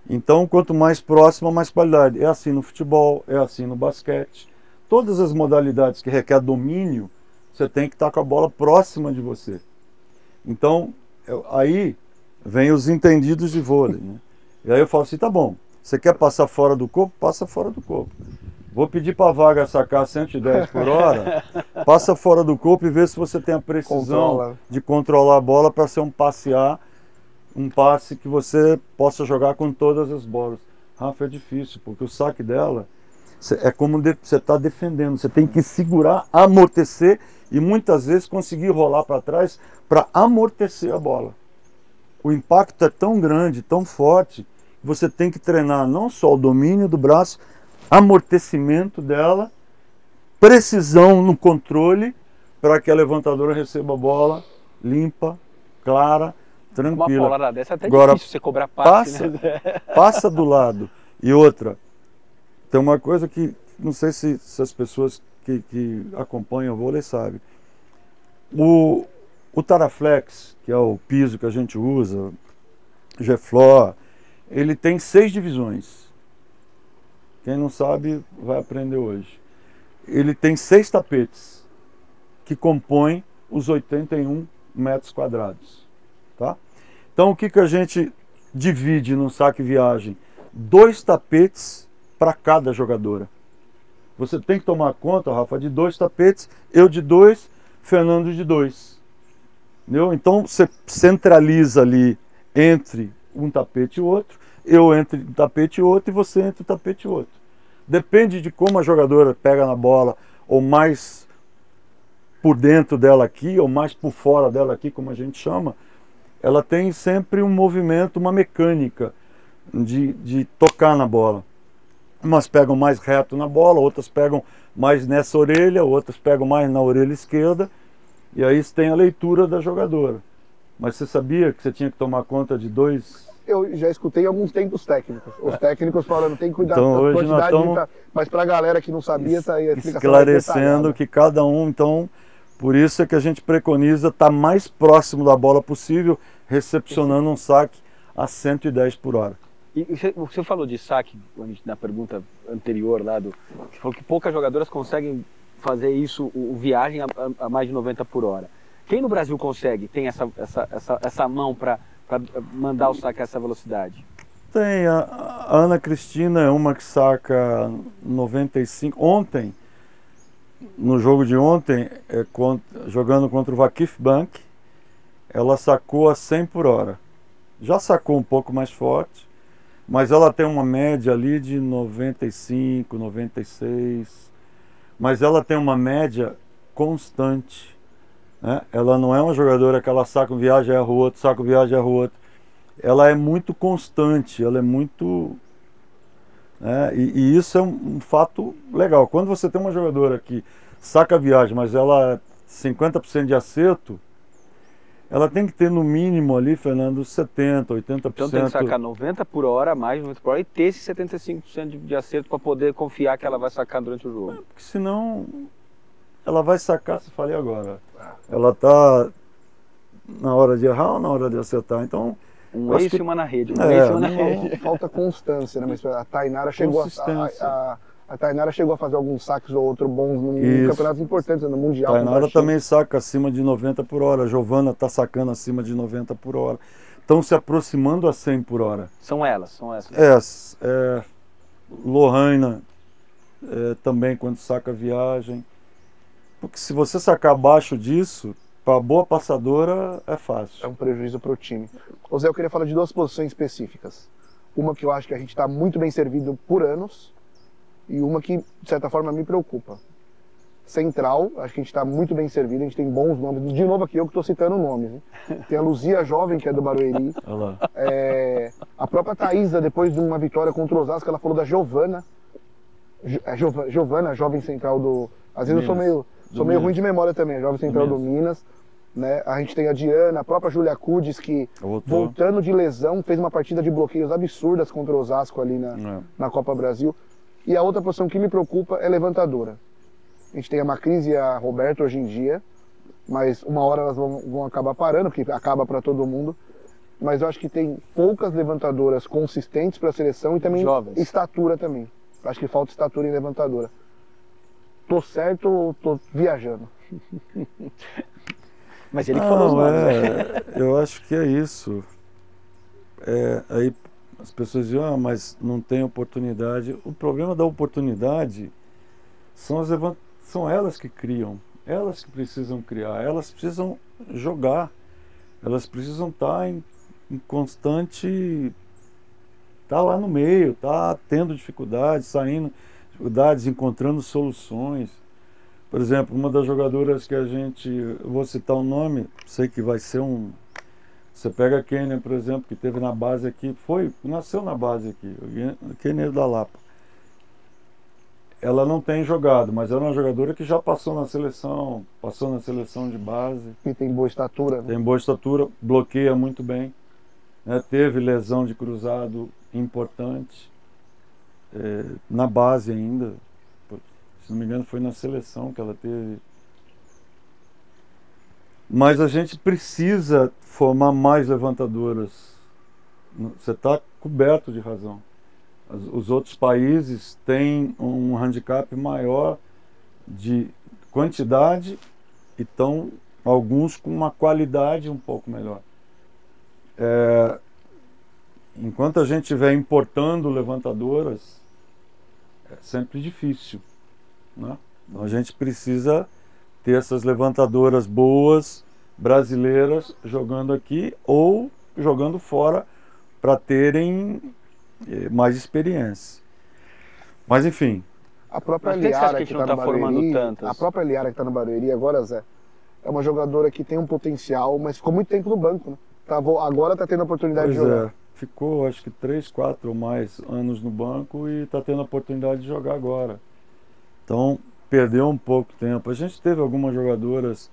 Então, quanto mais próxima, mais qualidade. É assim no futebol, é assim no basquete. Todas as modalidades que requer domínio, você tem que estar com a bola próxima de você. Então, aí vem os entendidos de vôlei, né? E aí eu falo assim, tá bom, você quer passar fora do corpo? Passa fora do corpo. Vou pedir para a vaga sacar 110 por hora, passa fora do corpo e vê se você tem a precisão de controlar a bola para ser um passe A, um passe que você possa jogar com todas as bolas. Rafa, é difícil, porque o saque dela é como você está defendendo. Você tem que segurar, amortecer e muitas vezes conseguir rolar para trás para amortecer a bola. O impacto é tão grande, tão forte, você tem que treinar não só o domínio do braço, amortecimento dela, precisão no controle, para que a levantadora receba a bola limpa, clara, tranquila. Uma paulada dessa é até agora, difícil você cobrar passe, né? Passa do lado. E outra, tem uma coisa que não sei se as pessoas que acompanham o vôlei sabem. O Taraflex, que é o piso que a gente usa, G-Floor, ele tem 6 divisões. Quem não sabe vai aprender hoje. Ele tem 6 tapetes que compõem os 81 metros quadrados. Tá? Então o que a gente divide no saque viagem? 2 tapetes para cada jogadora. Você tem que tomar conta, Rafa, de 2 tapetes, eu de 2, Fernando de 2. Entendeu? Então você centraliza ali entre um tapete e outro, eu entre um tapete e outro e você entre um tapete e outro. Depende de como a jogadora pega na bola, ou mais por dentro dela aqui, ou mais por fora dela aqui, como a gente chama, ela tem sempre um movimento, uma mecânica de tocar na bola. Umas pegam mais reto na bola, outras pegam mais nessa orelha, outras pegam mais na orelha esquerda, e aí você tem a leitura da jogadora. Mas você sabia que você tinha que tomar conta de 2? Eu já escutei alguns tempos técnicos. Os técnicos falando, tem que cuidar então, da hoje quantidade nós estamos mas para a galera que não sabia, tá aí a explicação. Esclarecendo que cada um, então, por isso é que a gente preconiza estar mais próximo da bola possível, recepcionando um saque a 110 por hora. E você falou de saque na pergunta anterior lá, você falou que poucas jogadoras conseguem fazer isso, o viagem a mais de 90 por hora. Quem no Brasil consegue, tem essa mão para mandar o saque a essa velocidade? Tem, a Ana Cristina é uma que saca 95. Ontem, no jogo de ontem, jogando contra o Vakif Bank, ela sacou a 100 por hora. Já sacou um pouco mais forte, mas ela tem uma média ali de 95, 96, mas ela tem uma média constante, né? Ela não é uma jogadora que ela saca um viagem, erra o outro, saca um viagem, erra o outro. Ela é muito constante, ela é muito... e isso é um fato legal. Quando você tem uma jogadora que saca a viagem, mas ela é 50% de acerto, ela tem que ter no mínimo ali, Fernando, 70%, 80%. Então tem que sacar 90 por hora, mais 90 por hora, e ter esse 75% de acerto para poder confiar que ela vai sacar durante o jogo. Porque senão ela vai sacar, se falei agora. Ela está na hora de errar ou na hora de acertar. Então, um ace e uma na rede. Um ace e uma na rede. Falta constância, né? Mas a Tainara chegou a Tainara chegou a fazer alguns saques ou outro bons em campeonatos importantes, no Mundial. A Tainara também saca acima de 90 por hora. A Giovana está sacando acima de 90 por hora. Estão se aproximando a 100 por hora. São essas. Lohana também quando saca a viagem. Porque se você sacar abaixo disso, para boa passadora é fácil. É um prejuízo para o time. Ô Zé, eu queria falar de duas posições específicas. Uma que eu acho que a gente está muito bem servido por anos, e uma que, de certa forma, me preocupa. Central, acho que a gente está muito bem servido, a gente tem bons nomes. De novo aqui, eu que estou citando nomes. Hein? Tem a Luzia Jovem, que é do Barueri. A própria Thaísa, depois de uma vitória contra o Osasco, ela falou da Giovana. Giovana, jovem central do... Às vezes Minas. eu sou meio ruim de memória também, a jovem central do Minas. Né? A gente tem a Diana, a própria Júlia Cudes, que voltando de lesão, fez uma partida de bloqueios absurdas contra o Osasco ali na Copa Brasil. E a outra posição que me preocupa é levantadora. A gente tem a Macris e a Roberta hoje em dia, mas uma hora elas vão acabar parando, porque acaba para todo mundo. Mas eu acho que tem poucas levantadoras consistentes para a seleção e também jovens. Estatura também. Acho que falta estatura em levantadora. Tô certo ou tô viajando? Mas ele que falou os nomes, eu acho que é isso. Aí as pessoas dizem, mas não tem oportunidade. O problema da oportunidade são elas que criam, elas que precisam criar, elas precisam jogar, elas precisam estar em constante, estar lá no meio, estar tendo dificuldades, encontrando soluções. Por exemplo, uma das jogadoras que eu vou citar o nome, sei que vai ser você pega a Kênia, por exemplo, que teve na base aqui, nasceu na base aqui, a Kênia da Lapa. Ela não tem jogado, mas era uma jogadora que já passou na seleção de base. E tem boa estatura. Né? Tem boa estatura, bloqueia muito bem. Né? Teve lesão de cruzado importante, na base ainda. Se não me engano, foi na seleção que ela teve. Mas a gente precisa formar mais levantadoras. Você está coberto de razão. Os outros países têm um handicap maior de quantidade e estão alguns com uma qualidade um pouco melhor. Enquanto a gente estiver importando levantadoras, é sempre difícil. Né? Então a gente precisa ter essas levantadoras boas, brasileiras, jogando aqui ou jogando fora para terem mais experiência. Mas enfim. A própria Liara que está no Barueri, a própria Liara que está no Barueri agora, Zé, é uma jogadora que tem um potencial, mas ficou muito tempo no banco, né? Agora está tendo a oportunidade de jogar. Ficou acho que 3, 4 ou mais anos no banco e está tendo a oportunidade de jogar agora. Então perdeu um pouco de tempo. A gente teve algumas jogadoras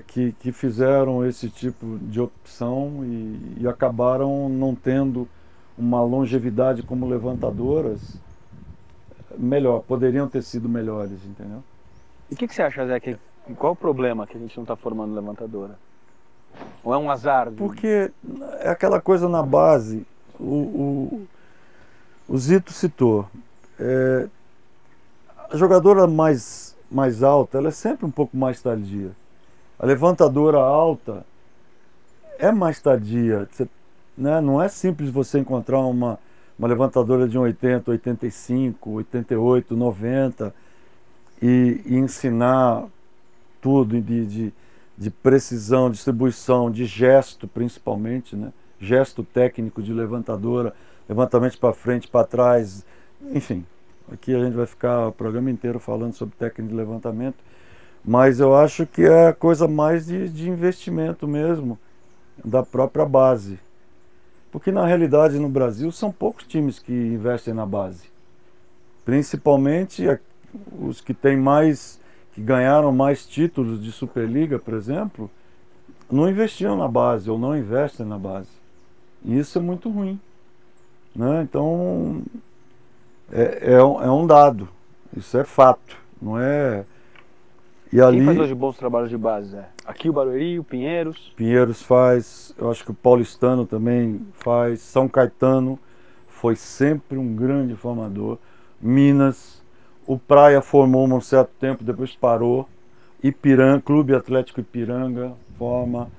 que fizeram esse tipo de opção e acabaram não tendo uma longevidade como levantadoras melhor, poderiam ter sido melhores, entendeu? E o que você acha, Zé, qual o problema que a gente não está formando levantadora? Ou é um azar? Porque é aquela coisa na base, o Zito citou, a jogadora mais alta, ela é sempre um pouco mais tardia. A levantadora alta é mais tardia. Né? Não é simples você encontrar uma levantadora de 80, 85, 88, 90 e ensinar tudo de de precisão, distribuição, de gesto principalmente, né? Gesto técnico de levantadora, levantamento para frente, para trás, enfim. Aqui a gente vai ficar o programa inteiro falando sobre técnica de levantamento, mas eu acho que é a coisa mais de investimento mesmo, da própria base. Porque na realidade no Brasil são poucos times que investem na base. Principalmente os que têm mais, que ganharam mais títulos de Superliga, por exemplo, não investiam na base ou não investem na base. E isso é muito ruim, né? Então é um dado, isso é fato, não é. E ali, quem faz hoje bons trabalhos de base? Aqui o Barueri, o Pinheiros? Pinheiros faz, eu acho que o Paulistano também faz, São Caetano foi sempre um grande formador, Minas, o Praia formou um certo tempo, depois parou, Ipiranga, Clube Atlético Ipiranga forma.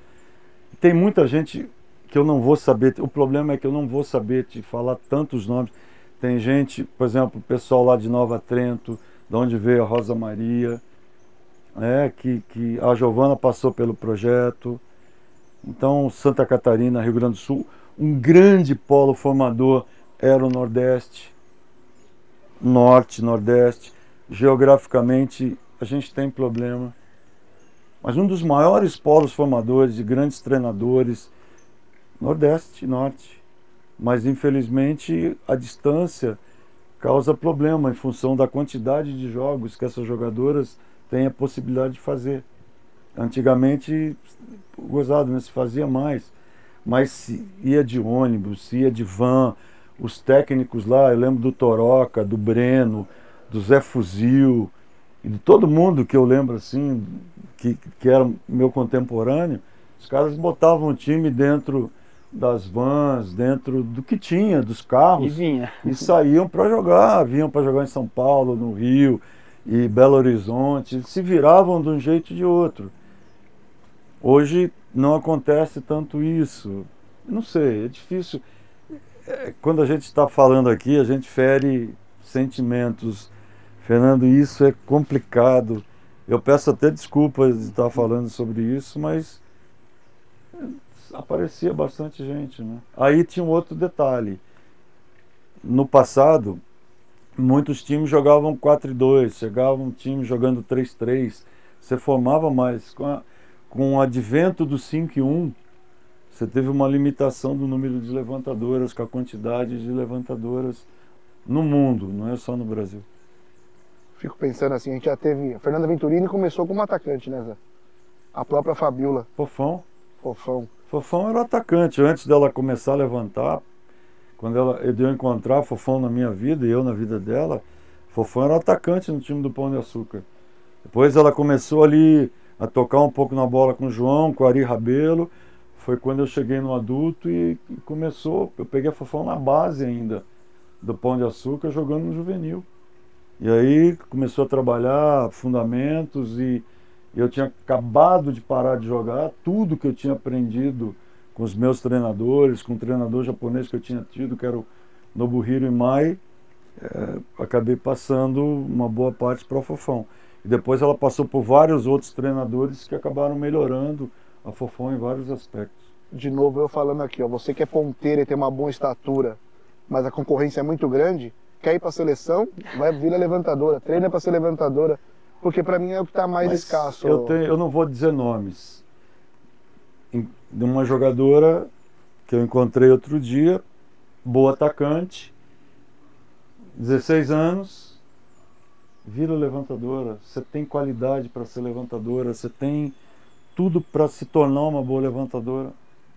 Tem muita gente que eu não vou saber, o problema é que eu não vou saber te falar tantos nomes. Tem gente, por exemplo, o pessoal lá de Nova Trento, de onde veio a Rosa Maria, que a Giovana passou pelo projeto. Então, Santa Catarina, Rio Grande do Sul, um grande polo formador era o Nordeste, Norte, Nordeste. Geograficamente, a gente tem problema. Mas um dos maiores polos formadores de grandes treinadores, Nordeste e Norte. Mas, infelizmente, a distância causa problema em função da quantidade de jogos que essas jogadoras têm a possibilidade de fazer. Antigamente, gozado, né? Se fazia mais. Mas se ia de ônibus, se ia de van. Os técnicos lá, eu lembro do Toroca, do Breno, do Zé Fuzil, e de todo mundo que eu lembro assim, que era meu contemporâneo, os caras botavam o time dentro das vans, dentro do que tinha, dos carros, E vinha. e saíam para jogar, vinham para jogar em São Paulo, no Rio e Belo Horizonte, se viravam de um jeito ou de outro. Hoje não acontece tanto isso, não sei, é difícil. Quando a gente está falando aqui, a gente fere sentimentos. Fernando, isso é complicado. Eu peço até desculpas de estar falando sobre isso, mas aparecia bastante gente, né? Aí tinha um outro detalhe. No passado, muitos times jogavam 4-2, chegava um time jogando 3-3. Você formava mais. Com o advento do 5-1, você teve uma limitação do número de levantadoras, com a quantidade de levantadoras no mundo, não é só no Brasil. Fico pensando assim, a gente já teve... A Fernanda Venturini começou como atacante, né, Zé? A própria Fabiola. Fofão. Fofão Era o atacante. Antes dela começar a levantar, quando eu encontrar Fofão na minha vida e eu na vida dela, Fofão era o atacante no time do Pão de Açúcar. Depois ela começou ali a tocar um pouco na bola com o João, com o Ari Rabelo. Foi quando eu cheguei no adulto e começou, eu peguei a Fofão na base ainda do Pão de Açúcar, jogando no juvenil. E aí começou a trabalhar fundamentos e eu tinha acabado de parar de jogar. Tudo que eu tinha aprendido com os meus treinadores, com o treinador japonês que eu tinha tido, que era o Nobuhiro Imai, acabei passando uma boa parte para o Fofão. E depois ela passou por vários outros treinadores que acabaram melhorando a Fofão em vários aspectos. De novo eu falando aqui, ó, você que é ponteira e tem uma boa estatura, mas a concorrência é muito grande, quer ir para a seleção, vai vir a levantadora, treina para ser levantadora, porque para mim é o que está mais escasso. Eu não vou dizer nomes. De uma jogadora que eu encontrei outro dia, boa atacante, 16 anos, vira levantadora. Você tem qualidade para ser levantadora, você tem tudo para se tornar uma boa levantadora.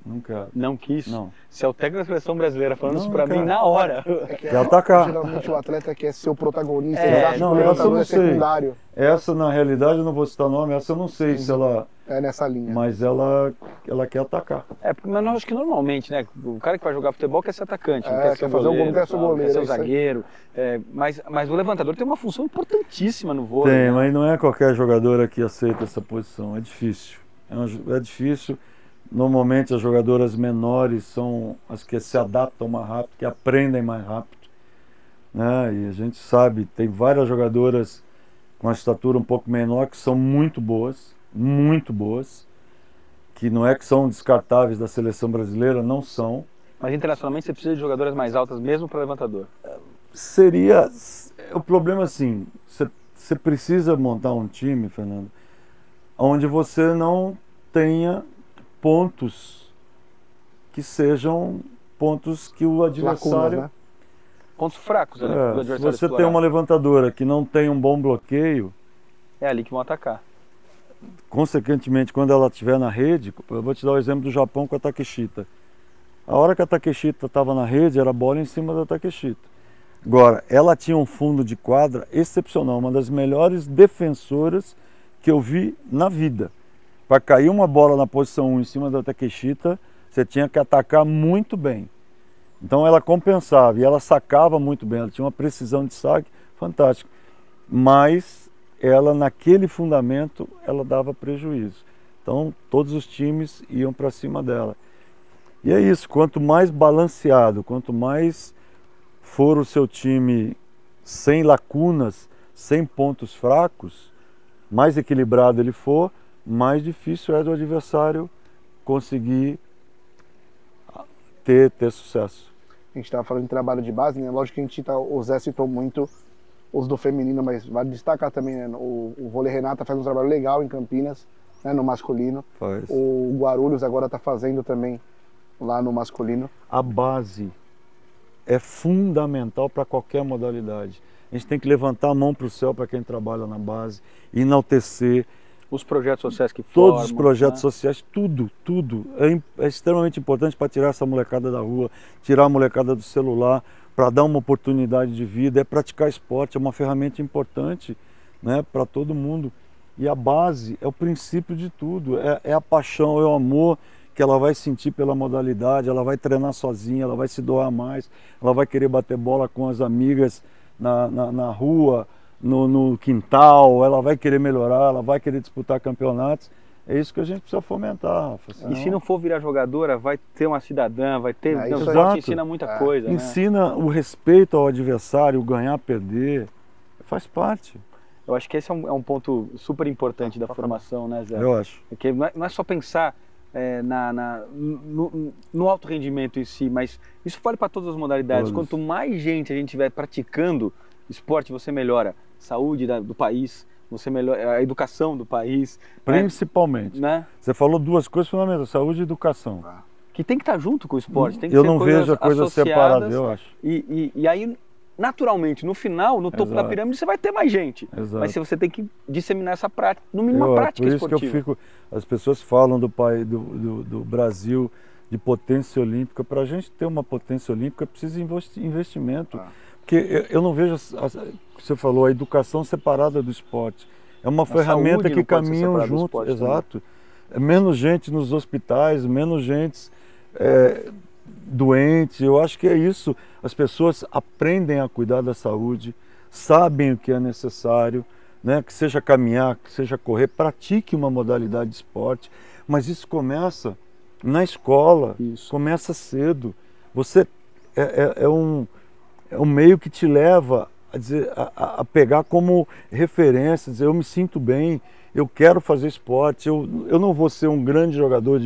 Não quero. Não quis? Não. Se é o técnico da seleção brasileira falando isso pra quero. mim na hora. Quer atacar. Geralmente o atleta quer ser o protagonista, É, eles acham não, que o essa eu levantador não é sei. secundário. Essa, na realidade, eu não vou citar nome, essa eu não sei se ela... É nessa linha. Mas ela quer atacar. Mas eu acho que normalmente, né? O cara que vai jogar futebol quer ser atacante, não É, quer ser quer fazer o gol, goleiro, quer ser o goleiro, quer ser é o isso aí. zagueiro. Mas o levantador tem uma função importantíssima no vôlei. Tem, né? mas não é qualquer jogadora que aceita essa posição. É difícil. É difícil. Normalmente as jogadoras menores são as que se adaptam mais rápido, que aprendem mais rápido, né? E a gente sabe, tem várias jogadoras com a estatura um pouco menor que são muito boas, que não é que são descartáveis da seleção brasileira, não são. Mas internacionalmente você precisa de jogadoras mais altas mesmo para levantador. Seria o problema assim, você precisa montar um time, Fernando, onde você não tenha pontos que sejam pontos que o adversário... Lacunas, né? Pontos fracos, né? Do Se adversário você explorar. tem uma levantadora que não tem um bom bloqueio, É ali que vão atacar. consequentemente, quando ela estiver na rede, eu vou te dar o exemplo do Japão com a Takeshita. A hora que a Takeshita estava na rede, era bola em cima da Takeshita. Agora, ela tinha um fundo de quadra excepcional, uma das melhores defensoras que eu vi na vida. Para cair uma bola na posição 1 em cima da Takeshita, você tinha que atacar muito bem. Então ela compensava e ela sacava muito bem, ela tinha uma precisão de saque fantástica. Mas ela, naquele fundamento, ela dava prejuízo. Então todos os times iam para cima dela. E é isso, quanto mais balanceado, quanto mais for o seu time sem lacunas, sem pontos fracos, mais equilibrado ele for, mais difícil é do adversário conseguir ter sucesso. A gente estava falando de trabalho de base, né? Lógico que a gente o Zé citou muito os do feminino, mas vale destacar também, né? O Vôlei Renata faz um trabalho legal em Campinas, né? No masculino. Faz. O Guarulhos agora está fazendo também lá no masculino. A base é fundamental para qualquer modalidade. A gente tem que levantar a mão para o céu para quem trabalha na base, enaltecer. Os projetos sociais que formam, Todos os projetos né? sociais, tudo é extremamente importante para tirar essa molecada da rua, tirar a molecada do celular, para dar uma oportunidade de vida, é praticar esporte, é uma ferramenta importante, né, para todo mundo. E a base é o princípio de tudo, é a paixão, é o amor que ela vai sentir pela modalidade, ela vai treinar sozinha, ela vai se doar mais, ela vai querer bater bola com as amigas na rua, no quintal, ela vai querer melhorar, ela vai querer disputar campeonatos. É isso que a gente precisa fomentar, Rafa. Senão... E se não for virar jogadora, vai ter uma cidadã, vai ter... É, o isso esporte aí. ensina muita coisa, Ensina o respeito ao adversário, ganhar, perder, faz parte. Eu acho que esse é um ponto super importante da formação, né, Zé? Eu acho. Porque não é só pensar no alto rendimento em si, mas isso vale para todas as modalidades. Todos. Quanto mais gente a gente estiver praticando esporte, você melhora a saúde do país, você melhora a educação do país. Principalmente. Né? Você falou duas coisas fundamentais, saúde e educação. Que tem que estar junto com o esporte. Tem que Eu ser não vejo a coisa separada, associadas. eu acho. E aí, naturalmente, no final, no topo da Exato. pirâmide, você vai ter mais gente. Exato. Mas você tem que disseminar essa prática, no mínimo uma prática por isso esportiva. que eu fico, as pessoas falam do Brasil de potência olímpica. Para a gente ter uma potência olímpica precisa investimento. Porque eu não vejo, você falou, a educação separada do esporte. É uma ferramenta que caminham juntos. Exato. É menos gente nos hospitais, menos gente doente. Eu acho que é isso. As pessoas aprendem a cuidar da saúde, sabem o que é necessário, né? Que seja caminhar, que seja correr, pratique uma modalidade de esporte. Mas isso começa na escola, começa cedo. Você é um meio que te leva a pegar como referência, dizer, eu me sinto bem, eu quero fazer esporte, eu não vou ser um grande jogador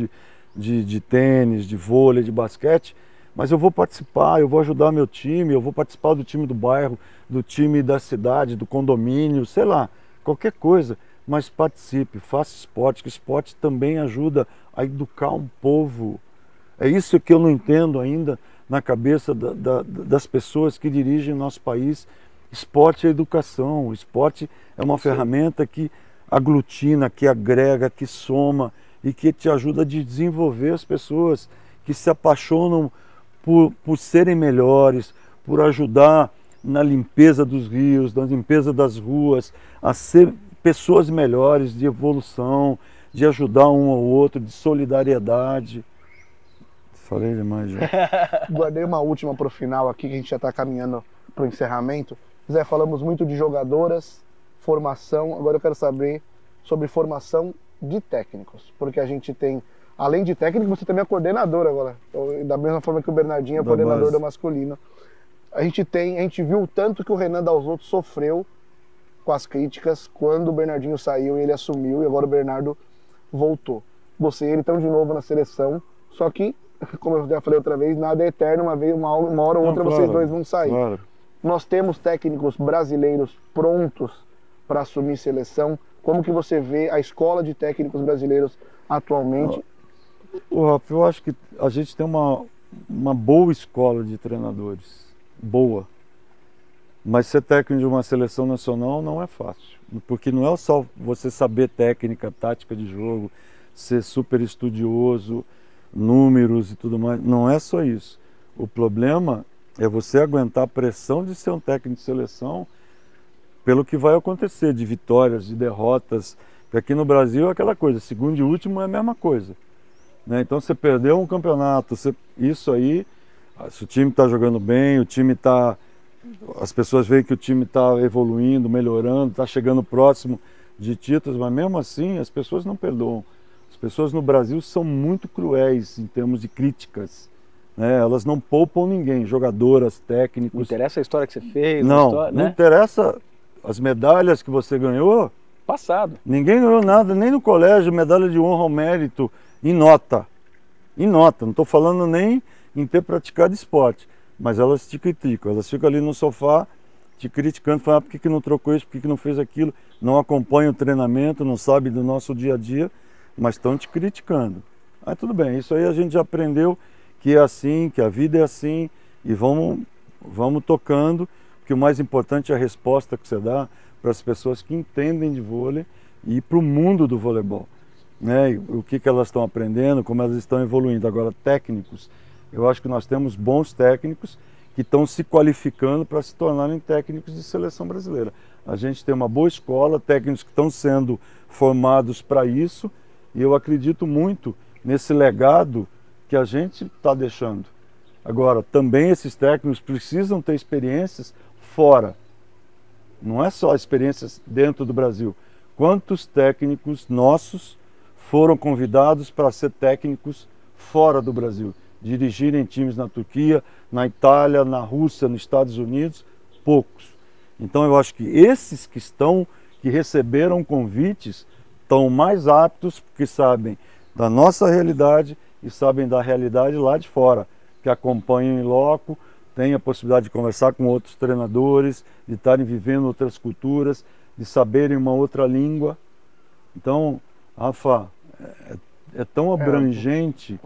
de tênis, de vôlei, de basquete, mas eu vou participar, eu vou ajudar meu time, eu vou participar do time do bairro, do time da cidade, do condomínio, sei lá, qualquer coisa, mas participe, faça esporte, que esporte também ajuda a educar um povo. É isso que eu não entendo ainda na cabeça das pessoas que dirigem o nosso país. Esporte é educação, o esporte é uma ferramenta que aglutina, que agrega, que soma e que te ajuda a desenvolver as pessoas que se apaixonam por serem melhores, por ajudar na limpeza dos rios, na limpeza das ruas, a ser pessoas melhores, de evolução, de ajudar um ao outro, de solidariedade. Falei demais já. Guardei uma última para o final aqui, que a gente já está caminhando para o encerramento. Zé, falamos muito de jogadoras, formação. Agora eu quero saber sobre formação de técnicos. Porque a gente tem, além de técnico, você também é coordenador agora. Da mesma forma que o Bernardinho é coordenador do masculino. A gente viu o tanto que o Renan Dalzotto sofreu com as críticas quando o Bernardinho saiu e ele assumiu, e agora o Bernardo voltou. você e ele estão de novo na seleção, só que, como eu já falei outra vez, nada é eterno, uma hora ou outra vocês dois vão sair. Claro. Nós temos técnicos brasileiros prontos para assumir seleção. Como que você vê a escola de técnicos brasileiros atualmente? Rafa, eu acho que a gente tem uma boa escola de treinadores, boa. Mas ser técnico de uma seleção nacional não é fácil, porque não é só você saber técnica, tática de jogo, ser super estudioso, números e tudo mais, não é só isso. O problema é você aguentar a pressão de ser um técnico de seleção pelo que vai acontecer, de vitórias, de derrotas, porque aqui no Brasil é aquela coisa, segundo e último é a mesma coisa, né? Então você perdeu um campeonato, isso aí, se o time está jogando bem, o time está... As pessoas veem que o time está evoluindo, melhorando, está chegando próximo de títulos, mas mesmo assim as pessoas não perdoam. As pessoas no Brasil são muito cruéis em termos de críticas, né? Elas não poupam ninguém, jogadoras, técnicos. Não interessa a história que você fez, não, história, não né? interessa as medalhas que você ganhou. Passado. Ninguém ganhou nada, nem no colégio, medalha de honra ao mérito, em nota. Em nota, não estou falando nem em ter praticado esporte. Mas elas te criticam, elas ficam ali no sofá te criticando, falando por que não trocou isso, por que não fez aquilo, não acompanha o treinamento, não sabe do nosso dia a dia, mas estão te criticando. Aí tudo bem, isso aí a gente já aprendeu que é assim, que a vida é assim, e vamos tocando, porque o mais importante é a resposta que você dá para as pessoas que entendem de vôlei e para o mundo do voleibol, né? O que elas estão aprendendo, como elas estão evoluindo. Agora, técnicos, eu acho que nós temos bons técnicos que estão se qualificando para se tornarem técnicos de seleção brasileira. A gente tem uma boa escola, técnicos que estão sendo formados para isso, e eu acredito muito nesse legado que a gente está deixando. Agora, também esses técnicos precisam ter experiências fora. Não é só experiências dentro do Brasil. Quantos técnicos nossos foram convidados para ser técnicos fora do Brasil? Dirigirem times na Turquia, na Itália, na Rússia, nos Estados Unidos? Poucos. Então eu acho que esses que receberam convites, estão mais aptos, porque sabem da nossa realidade e sabem da realidade lá de fora, que acompanham em loco, têm a possibilidade de conversar com outros treinadores, de estarem vivendo outras culturas, de saberem uma outra língua. Então, Rafa, é tão abrangente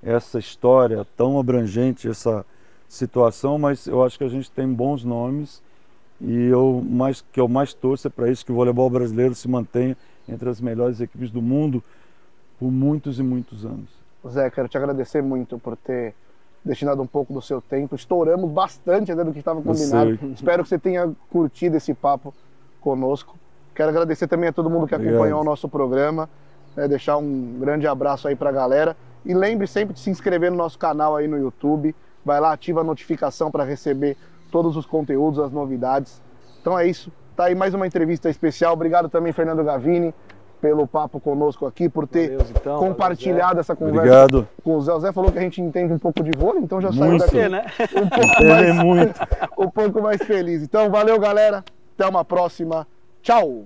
essa história, tão abrangente essa situação, mas eu acho que a gente tem bons nomes e que eu mais torço é para isso, que o voleibol brasileiro se mantenha entre as melhores equipes do mundo por muitos e muitos anos. Zé, quero te agradecer muito por ter destinado um pouco do seu tempo. Estouramos bastante até do que estava combinado. Espero que você tenha curtido esse papo conosco. Quero agradecer também a todo mundo que acompanhou o nosso programa, deixar um grande abraço aí para a galera. E lembre sempre de se inscrever no nosso canal aí no YouTube. Vai lá, ativa a notificação para receber todos os conteúdos, as novidades. Então é isso. Tá aí mais uma entrevista especial. Obrigado também, Fernando Gavini, pelo papo conosco aqui, por ter compartilhado essa conversa com o Zé. O Zé falou que a gente entende um pouco de vôlei, então já saiu daqui né? um pouco mais feliz. Então valeu, galera. Até uma próxima. Tchau!